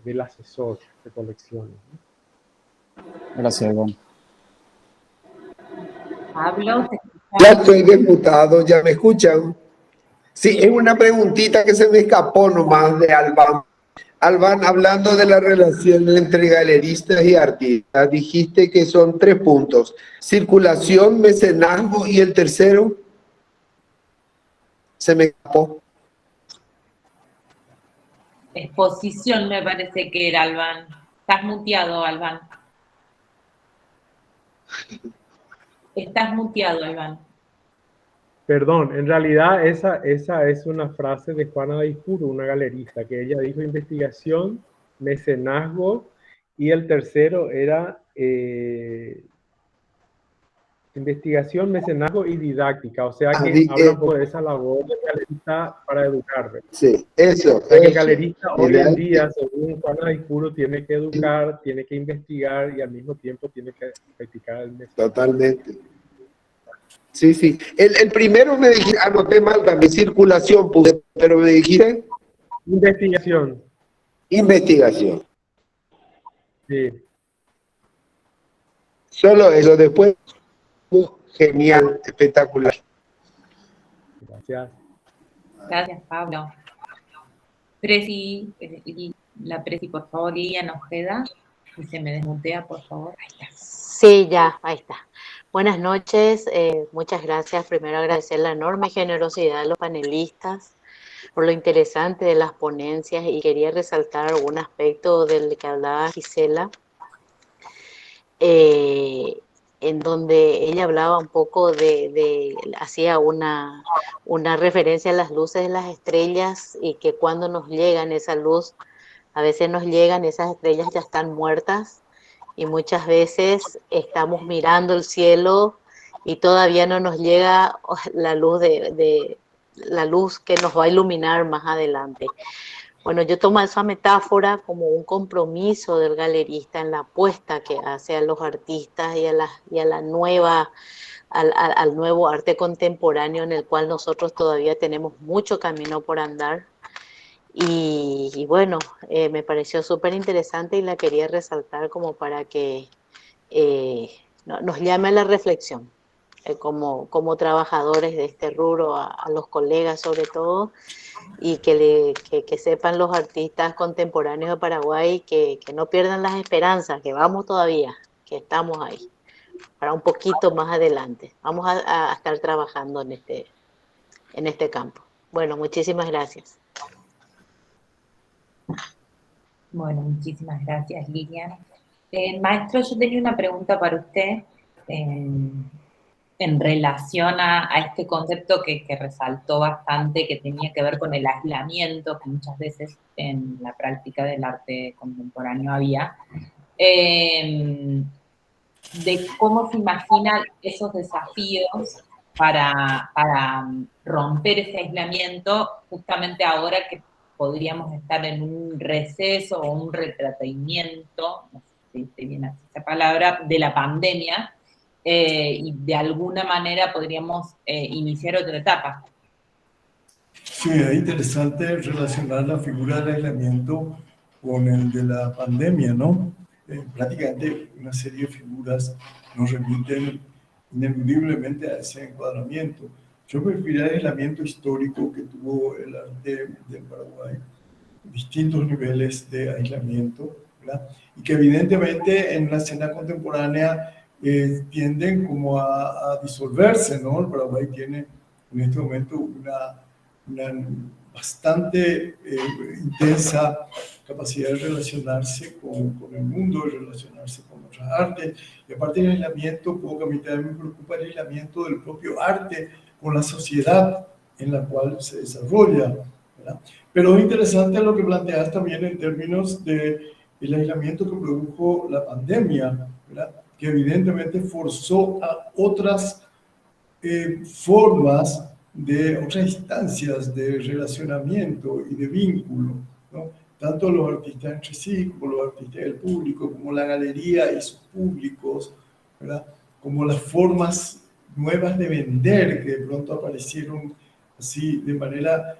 [SPEAKER 3] del asesor de colecciones, ¿no?
[SPEAKER 5] Gracias, Iván.
[SPEAKER 1] Pablo,
[SPEAKER 6] ya estoy diputado, ¿ya me escuchan? Sí, es una preguntita que se me escapó nomás de Albán. Albán, hablando de la relación entre galeristas y artistas, dijiste que son 3 puntos: circulación, mecenazgo y el tercero. Se me escapó.
[SPEAKER 1] exposición me parece que era, Albán. Estás muteado, Albán. Estás muteado, Albán.
[SPEAKER 3] Perdón, en realidad esa es una frase de Juana Daizpuru, una galerista, que ella dijo investigación, mecenazgo, y el tercero era investigación, mecenazgo y didáctica. O sea que habla un poco de esa labor del galerista para educar, ¿verdad?
[SPEAKER 6] Sí, eso.
[SPEAKER 3] O sea que el galerista hoy en día, según Juana Daizpuru, tiene que educar, tiene que investigar y al mismo tiempo tiene que practicar el mecenazgo.
[SPEAKER 6] Totalmente. Sí, sí. El primero me dijiste, anoté mal también, circulación, puse, pero me dijiste...
[SPEAKER 3] Investigación.
[SPEAKER 6] Investigación.
[SPEAKER 3] Sí.
[SPEAKER 6] Solo eso, después, genial, espectacular.
[SPEAKER 3] Gracias.
[SPEAKER 1] Gracias, Pablo. Presi, la Presi, por favor, Lilian Ojeda, y se me desmutea, por favor. Ahí está.
[SPEAKER 7] Sí, ya, ahí está. Buenas noches, muchas gracias. Primero agradecer la enorme generosidad de los panelistas por lo interesante de las ponencias, y quería resaltar algún aspecto del que hablaba Gisela. en donde ella hablaba un poco hacía una referencia a las luces de las estrellas y que cuando nos llegan esa luz, a veces nos llegan, esas estrellas ya están muertas y muchas veces estamos mirando el cielo y todavía no nos llega la luz la luz que nos va a iluminar más adelante. Bueno, yo tomo esa metáfora como un compromiso del galerista en la apuesta que hace a los artistas y a la nueva, al nuevo arte contemporáneo en el cual nosotros todavía tenemos mucho camino por andar. Y bueno, me pareció súper interesante y la quería resaltar como para que nos llame a la reflexión, como trabajadores de este rubro, a los colegas sobre todo, y que sepan los artistas contemporáneos de Paraguay que no pierdan las esperanzas, que vamos todavía, que estamos ahí, para un poquito más adelante. Vamos a estar trabajando en este campo. Bueno, muchísimas gracias.
[SPEAKER 1] Bueno, muchísimas gracias, Lilian. Maestro, yo tenía una pregunta para usted en relación a este concepto que resaltó bastante, que tenía que ver con el aislamiento, que muchas veces en la práctica del arte contemporáneo había, de cómo se imaginan esos desafíos para romper ese aislamiento, justamente ahora que podríamos estar en un receso o un retratamiento, no sé si dice bien así esa palabra, de la pandemia, y de alguna manera podríamos iniciar otra etapa.
[SPEAKER 2] Sí, es interesante relacionar la figura del aislamiento con el de la pandemia, ¿no? Prácticamente una serie de figuras nos remiten ineludiblemente a ese encuadramiento. Yo preferiría el aislamiento histórico que tuvo el arte del Paraguay, distintos niveles de aislamiento, ¿verdad? Y que evidentemente en la escena contemporánea tienden como a disolverse, ¿no? El Paraguay tiene en este momento una bastante intensa capacidad de relacionarse con el mundo, de relacionarse con otras artes, y aparte del aislamiento, como que a mí también me preocupa el aislamiento del propio arte con la sociedad en la cual se desarrolla, ¿verdad? Pero es interesante lo que planteas también en términos del aislamiento que produjo la pandemia, ¿verdad? Que evidentemente forzó a otras formas de otras instancias de relacionamiento y de vínculo, ¿no? Tanto los artistas entre sí, como los artistas del público, como la galería y sus públicos, ¿verdad? Como las formas nuevas de vender que de pronto aparecieron así de manera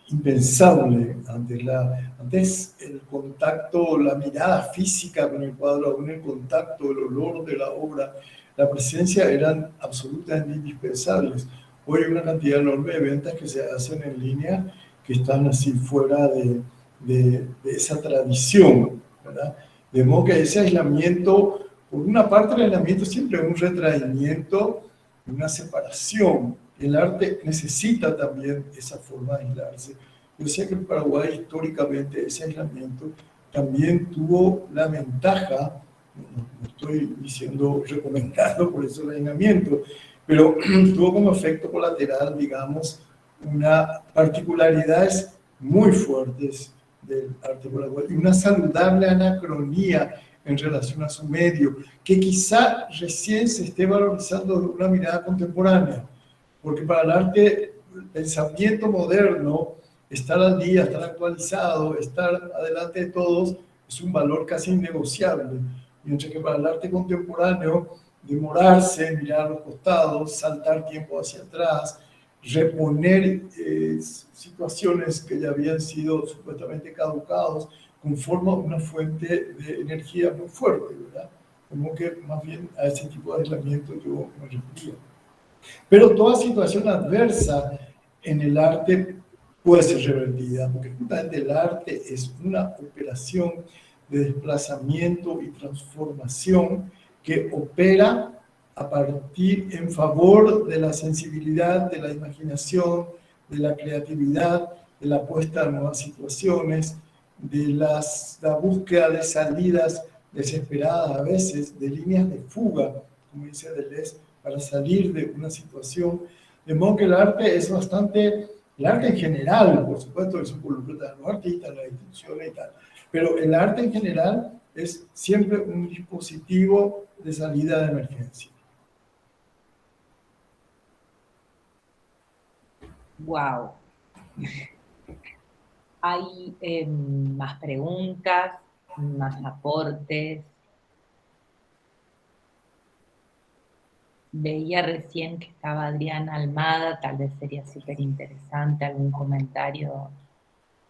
[SPEAKER 2] impensable antes el contacto, la mirada física con el cuadro, aún el contacto, el olor de la obra, la presencia eran absolutamente indispensables. Hoy hay una cantidad enorme de ventas que se hacen en línea que están así fuera de esa tradición, ¿verdad? De modo que ese aislamiento, por una parte el aislamiento siempre es un retraimiento, una separación. El arte necesita también esa forma de aislarse. Yo decía que en Paraguay históricamente ese aislamiento también tuvo la ventaja, no estoy diciendo, recomendando por eso el aislamiento, pero tuvo como efecto colateral, digamos, una particularidades muy fuertes del arte paraguayo y una saludable anacronía en relación a su medio, que quizá recién se esté valorizando de una mirada contemporánea, porque para el arte, el pensamiento moderno, estar al día, estar actualizado, estar adelante de todos, es un valor casi innegociable, mientras que para el arte contemporáneo, demorarse, mirar a los costados, saltar tiempo hacia atrás, reponer situaciones que ya habían sido supuestamente caducados, conforma una fuente de energía muy fuerte, ¿verdad? Como que más bien a ese tipo de aislamiento yo me refería. Pero toda situación adversa en el arte puede ser revertida, porque justamente el arte es una operación de desplazamiento y transformación que opera a partir en favor de la sensibilidad, de la imaginación, de la creatividad, de la puesta a nuevas situaciones, de la búsqueda de salidas desesperada a veces, de líneas de fuga, como dice Deleuze, para salir de una situación. De modo que el arte es bastante, el arte en general, por supuesto, eso involucra a los artistas, las instituciones y tal, pero el arte en general es siempre un dispositivo de salida de emergencia.
[SPEAKER 1] Wow. ¿Hay más preguntas, más aportes? Veía recién que estaba Adriana Almada, tal vez sería súper interesante algún comentario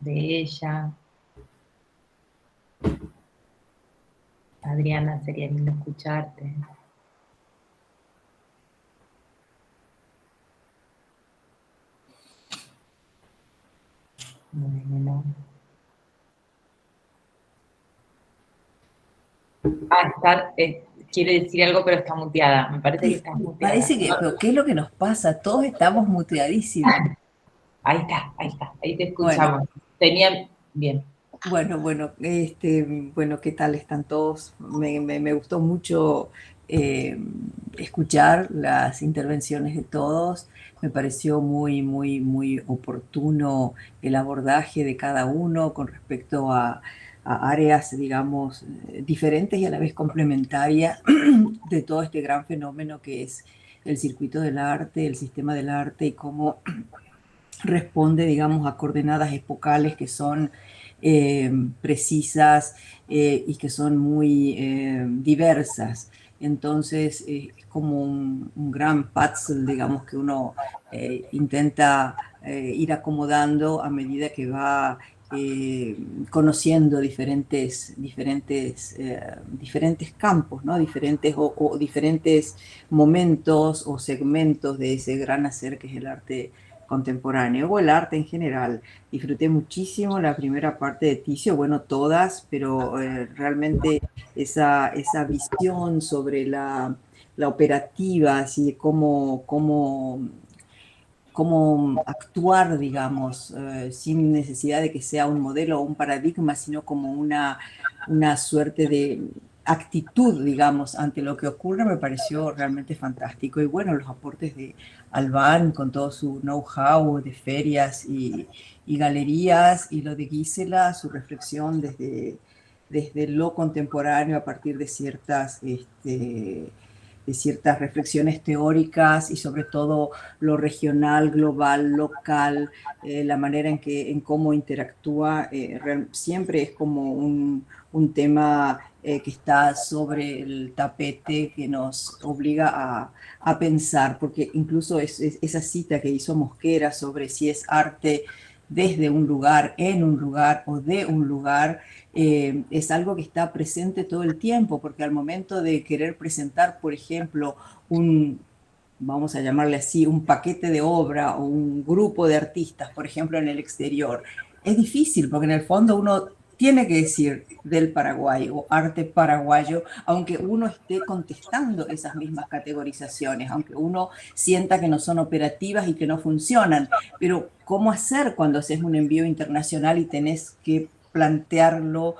[SPEAKER 1] de ella. Adriana, sería lindo escucharte. Bueno. Quiere decir algo, pero está muteada. Me parece que está muteada.
[SPEAKER 8] Parece que, pero ¿qué es lo que nos pasa? Todos estamos muteadísimos.
[SPEAKER 1] Ahí está, ahí te escuchamos. Bueno. Bien.
[SPEAKER 8] Bueno, ¿qué tal están todos? Me gustó mucho escuchar las intervenciones de todos. Me pareció muy oportuno el abordaje de cada uno con respecto a áreas, digamos, diferentes y a la vez complementarias de todo este gran fenómeno que es el circuito del arte, el sistema del arte y cómo responde, digamos, a coordenadas epocales que son precisas y que son muy diversas. Entonces, es como un gran puzzle, digamos, que uno intenta ir acomodando a medida que va conociendo diferentes campos, ¿no? Diferentes momentos o segmentos de ese gran hacer que es el arte contemporáneo o el arte en general. Disfruté muchísimo la primera parte de Ticio, bueno, todas, pero realmente esa visión sobre la operativa, así cómo actuar, digamos, sin necesidad de que sea un modelo o un paradigma, sino como una suerte de actitud, digamos, ante lo que ocurre, me pareció realmente fantástico. Y bueno, los aportes de Albán con todo su know-how de ferias y galerías, y lo de Gisela, su reflexión desde lo contemporáneo a partir de ciertas reflexiones teóricas y sobre todo lo regional, global, local, la manera en cómo interactúa, siempre es como un tema que está sobre el tapete, que nos obliga a pensar, porque incluso esa cita que hizo Mosquera sobre si es arte desde un lugar, en un lugar o de un lugar, es algo que está presente todo el tiempo, porque al momento de querer presentar, por ejemplo, vamos a llamarle así, un paquete de obra o un grupo de artistas, por ejemplo, en el exterior, es difícil porque en el fondo uno tiene que decir del Paraguay o arte paraguayo, aunque uno esté contestando esas mismas categorizaciones, aunque uno sienta que no son operativas y que no funcionan. Pero ¿cómo hacer cuando haces un envío internacional y tenés que plantearlo,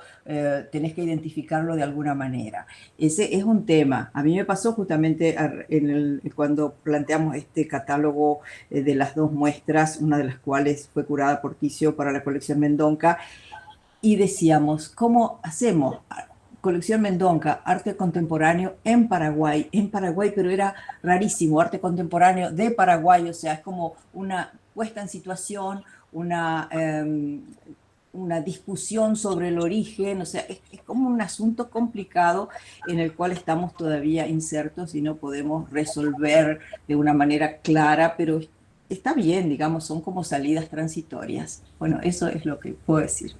[SPEAKER 8] tenés que identificarlo de alguna manera? Ese es un tema. A mí me pasó justamente cuando planteamos este catálogo de las dos muestras, una de las cuales fue curada por Ticio para la colección Mendonca, y decíamos, ¿cómo hacemos? Colección Mendonca, arte contemporáneo en Paraguay, pero era rarísimo, arte contemporáneo de Paraguay, o sea, es como una puesta en situación, una discusión sobre el origen, o sea, es como un asunto complicado en el cual estamos todavía insertos y no podemos resolver de una manera clara, pero está bien, digamos, son como salidas transitorias. Bueno, eso es lo que puedo decir.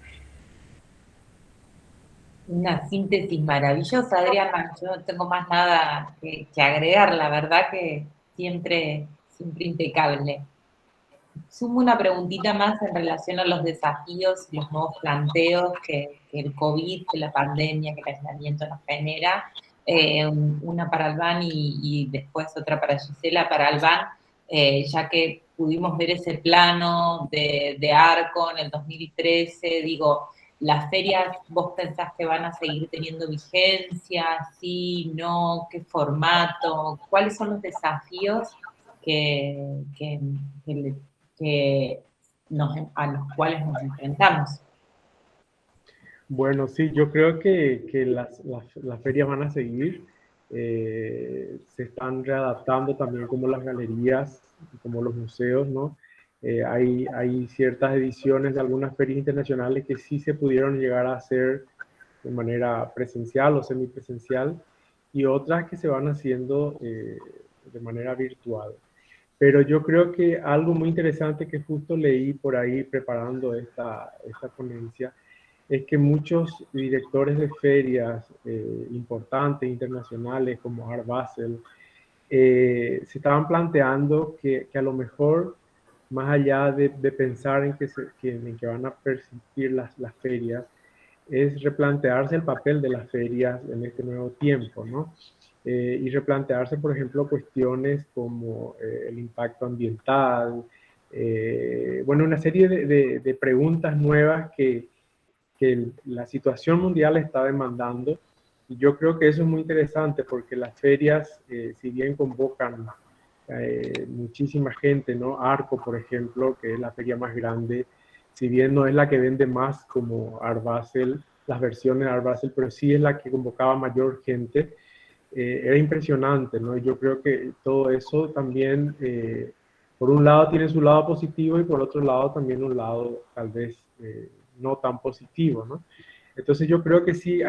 [SPEAKER 1] Una síntesis maravillosa, Adriana. Yo no tengo más nada que agregar, la verdad que siempre impecable. Sumo una preguntita más en relación a los desafíos, los nuevos planteos que el COVID, que la pandemia, que el aislamiento nos genera. Una para Albán y después otra para Gisela. Para Albán, ya que pudimos ver ese plano de Arco en el 2013, digo, ¿las ferias vos pensás que van a seguir teniendo vigencia? ¿Sí? ¿No? ¿Qué formato? ¿Cuáles son los desafíos que a los cuales nos enfrentamos?
[SPEAKER 3] Bueno, sí, yo creo que las ferias van a seguir. Se están readaptando también como las galerías, como los museos, ¿no? Hay ciertas ediciones de algunas ferias internacionales que sí se pudieron llegar a hacer de manera presencial o semipresencial y otras que se van haciendo de manera virtual. Pero yo creo que algo muy interesante que justo leí por ahí preparando esta ponencia es que muchos directores de ferias importantes internacionales como Art Basel se estaban planteando que a lo mejor, más allá de pensar en que van a persistir las ferias, es replantearse el papel de las ferias en este nuevo tiempo, ¿no? Y replantearse, por ejemplo, cuestiones como el impacto ambiental, bueno, una serie de preguntas nuevas que la situación mundial está demandando. Y yo creo que eso es muy interesante porque las ferias, si bien convocan muchísima gente, ¿no? Arco, por ejemplo, que es la feria más grande, si bien no es la que vende más como Art Basel, las versiones de Art Basel, pero sí es la que convocaba mayor gente, era impresionante, ¿no? Y yo creo que todo eso también, por un lado tiene su lado positivo y por otro lado también un lado tal vez no tan positivo, ¿no? Entonces yo creo que sí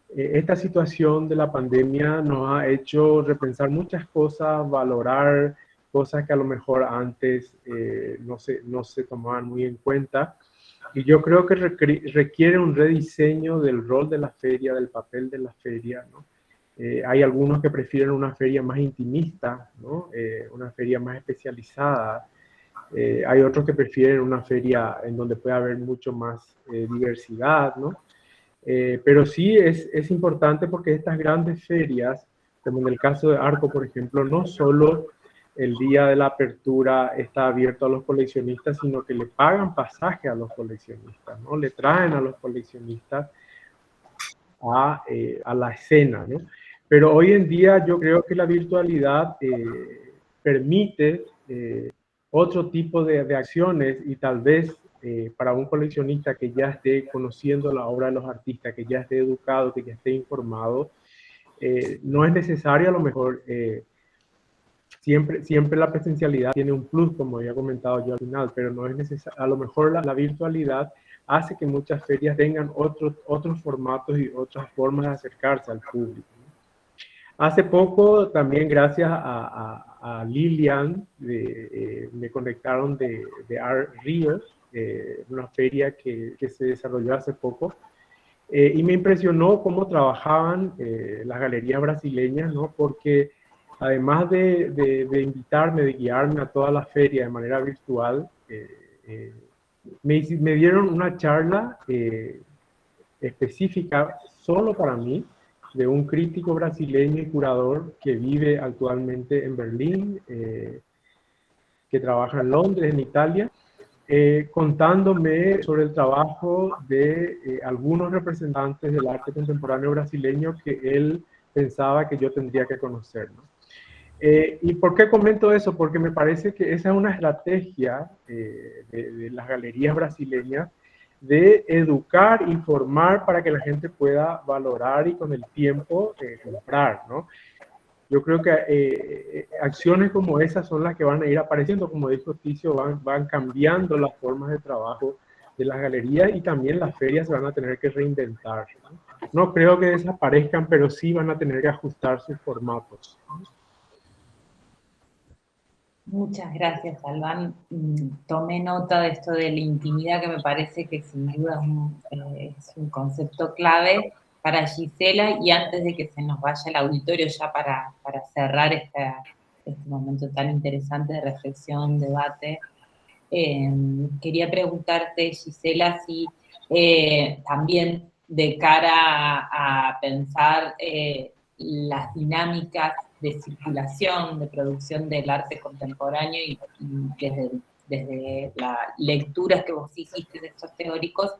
[SPEAKER 3] esta situación de la pandemia nos ha hecho repensar muchas cosas, valorar cosas que a lo mejor antes no se tomaban muy en cuenta. Y yo creo que requiere un rediseño del rol de la feria, del papel de la feria, ¿no? Hay algunos que prefieren una feria más intimista, ¿no? Una feria más especializada. Hay otros que prefieren una feria en donde puede haber mucho más diversidad, ¿no? Pero sí es importante porque estas grandes ferias, como en el caso de Arco, por ejemplo, no solo el día de la apertura está abierto a los coleccionistas, sino que le pagan pasaje a los coleccionistas, ¿no? Le traen a los coleccionistas a la escena, ¿no? Pero hoy en día yo creo que la virtualidad permite otro tipo de acciones y tal vez para un coleccionista que ya esté conociendo la obra de los artistas, que ya esté educado, que ya esté informado, no es necesario a lo mejor, siempre la presencialidad tiene un plus, como había comentado yo al final, pero no es necesario, a lo mejor la virtualidad hace que muchas ferias tengan otros formatos y otras formas de acercarse al público. Hace poco, también gracias a Lilian, me conectaron de Art Ríos, una feria que se desarrolló hace poco, y me impresionó cómo trabajaban las galerías brasileñas, ¿no? Porque además de invitarme, de guiarme a toda la feria de manera virtual, me dieron una charla específica solo para mí, de un crítico brasileño y curador que vive actualmente en Berlín, que trabaja en Londres, en Italia, contándome sobre el trabajo de algunos representantes del arte contemporáneo brasileño que él pensaba que yo tendría que conocer, ¿no? ¿Y por qué comento eso? Porque me parece que esa es una estrategia de las galerías brasileñas de educar, informar para que la gente pueda valorar y con el tiempo comprar, ¿no? Yo creo que acciones como esas son las que van a ir apareciendo, como dijo Ticio, van cambiando las formas de trabajo de las galerías y también las ferias se van a tener que reinventar, ¿no? No creo que desaparezcan, pero sí van a tener que ajustar sus formatos.
[SPEAKER 1] Muchas gracias, Albán. Tomé nota de esto de la intimidad, que me parece que sin duda es un concepto clave para Gisela, y antes de que se nos vaya el auditorio, ya para cerrar este momento tan interesante de reflexión, debate, quería preguntarte, Gisela, si también de cara a pensar las dinámicas de circulación, de producción del arte contemporáneo y desde desde las lecturas que vos hiciste de estos teóricos,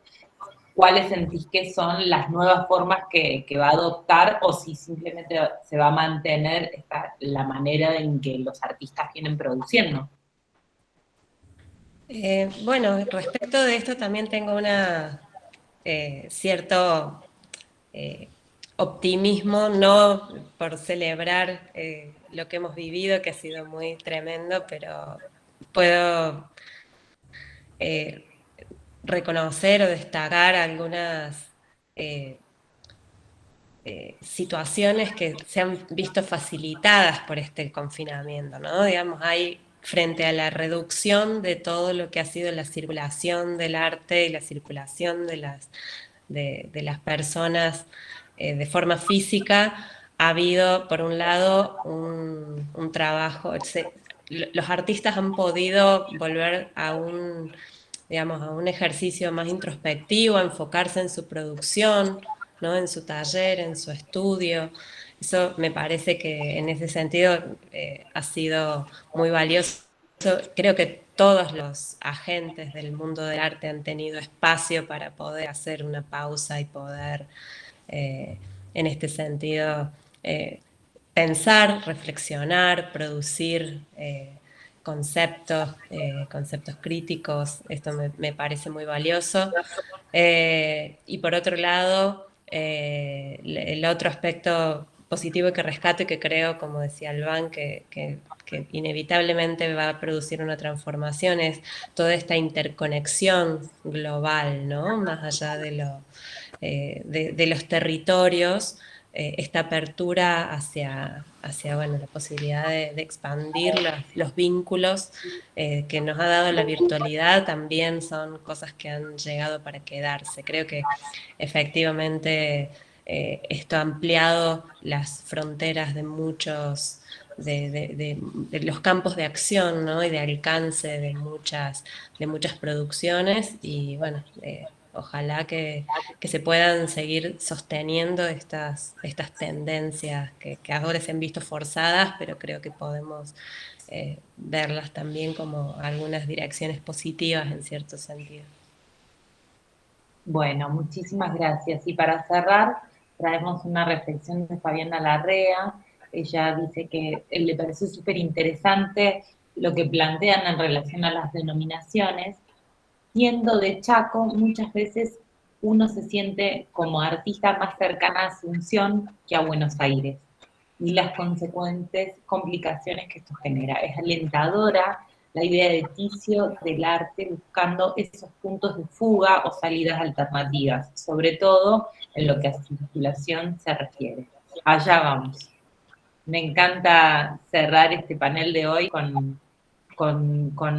[SPEAKER 1] ¿cuáles sentís que son las nuevas formas que va a adoptar, o si simplemente se va a mantener la manera en que los artistas vienen produciendo?
[SPEAKER 4] Bueno, respecto de esto también tengo cierto optimismo, no por celebrar lo que hemos vivido, que ha sido muy tremendo, pero puedo reconocer o destacar algunas situaciones que se han visto facilitadas por este confinamiento, ¿no? Digamos, hay frente a la reducción de todo lo que ha sido la circulación del arte y la circulación de las personas de forma física, ha habido, por un lado, un trabajo, los artistas han podido volver digamos, a un ejercicio más introspectivo, a enfocarse en su producción, ¿no? En su taller, en su estudio. Eso me parece que en ese sentido ha sido muy valioso. Creo que todos los agentes del mundo del arte han tenido espacio para poder hacer una pausa y poder, en este sentido, pensar, reflexionar, producir conceptos críticos. Esto me parece muy valioso. Y por otro lado, el otro aspecto positivo que rescato y que creo, como decía Albán, que inevitablemente va a producir una transformación es toda esta interconexión global, ¿no? Más allá de los territorios, esta apertura hacia bueno, la posibilidad de expandir los vínculos que nos ha dado la virtualidad, también son cosas que han llegado para quedarse. Creo que efectivamente esto ha ampliado las fronteras de muchos de los campos de acción, ¿no? Y de alcance de muchas producciones, y bueno, ojalá que se puedan seguir sosteniendo estas tendencias que ahora se han visto forzadas, pero creo que podemos verlas también como algunas direcciones positivas en cierto sentido.
[SPEAKER 1] Bueno, muchísimas gracias. Y para cerrar, traemos una reflexión de Fabiana Larrea. Ella dice que le pareció súper interesante lo que plantean en relación a las denominaciones. Siendo de Chaco, muchas veces uno se siente como artista más cercana a Asunción que a Buenos Aires, y las consecuentes complicaciones que esto genera. Es alentadora la idea de Ticio del arte buscando esos puntos de fuga o salidas alternativas, sobre todo en lo que a circulación se refiere. Allá vamos. Me encanta cerrar este panel de hoy con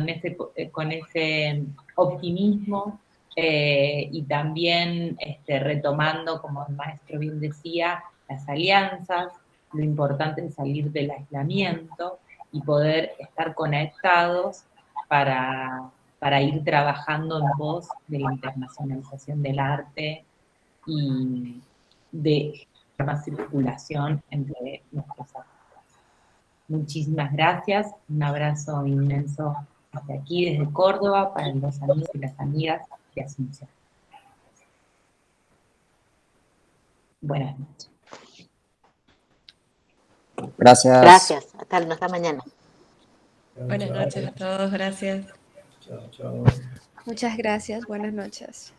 [SPEAKER 1] ese optimismo, y también retomando, como el maestro bien decía, las alianzas, lo importante es salir del aislamiento y poder estar conectados para ir trabajando en pos de la internacionalización del arte y de más circulación entre nuestros artistas. Muchísimas gracias, un abrazo inmenso desde aquí, desde Córdoba, para los amigos y las amigas de Asunción. Buenas noches.
[SPEAKER 5] Gracias.
[SPEAKER 7] Gracias, hasta mañana.
[SPEAKER 4] Buenas noches a todos, gracias.
[SPEAKER 2] Chao, chao.
[SPEAKER 9] Muchas gracias, buenas noches.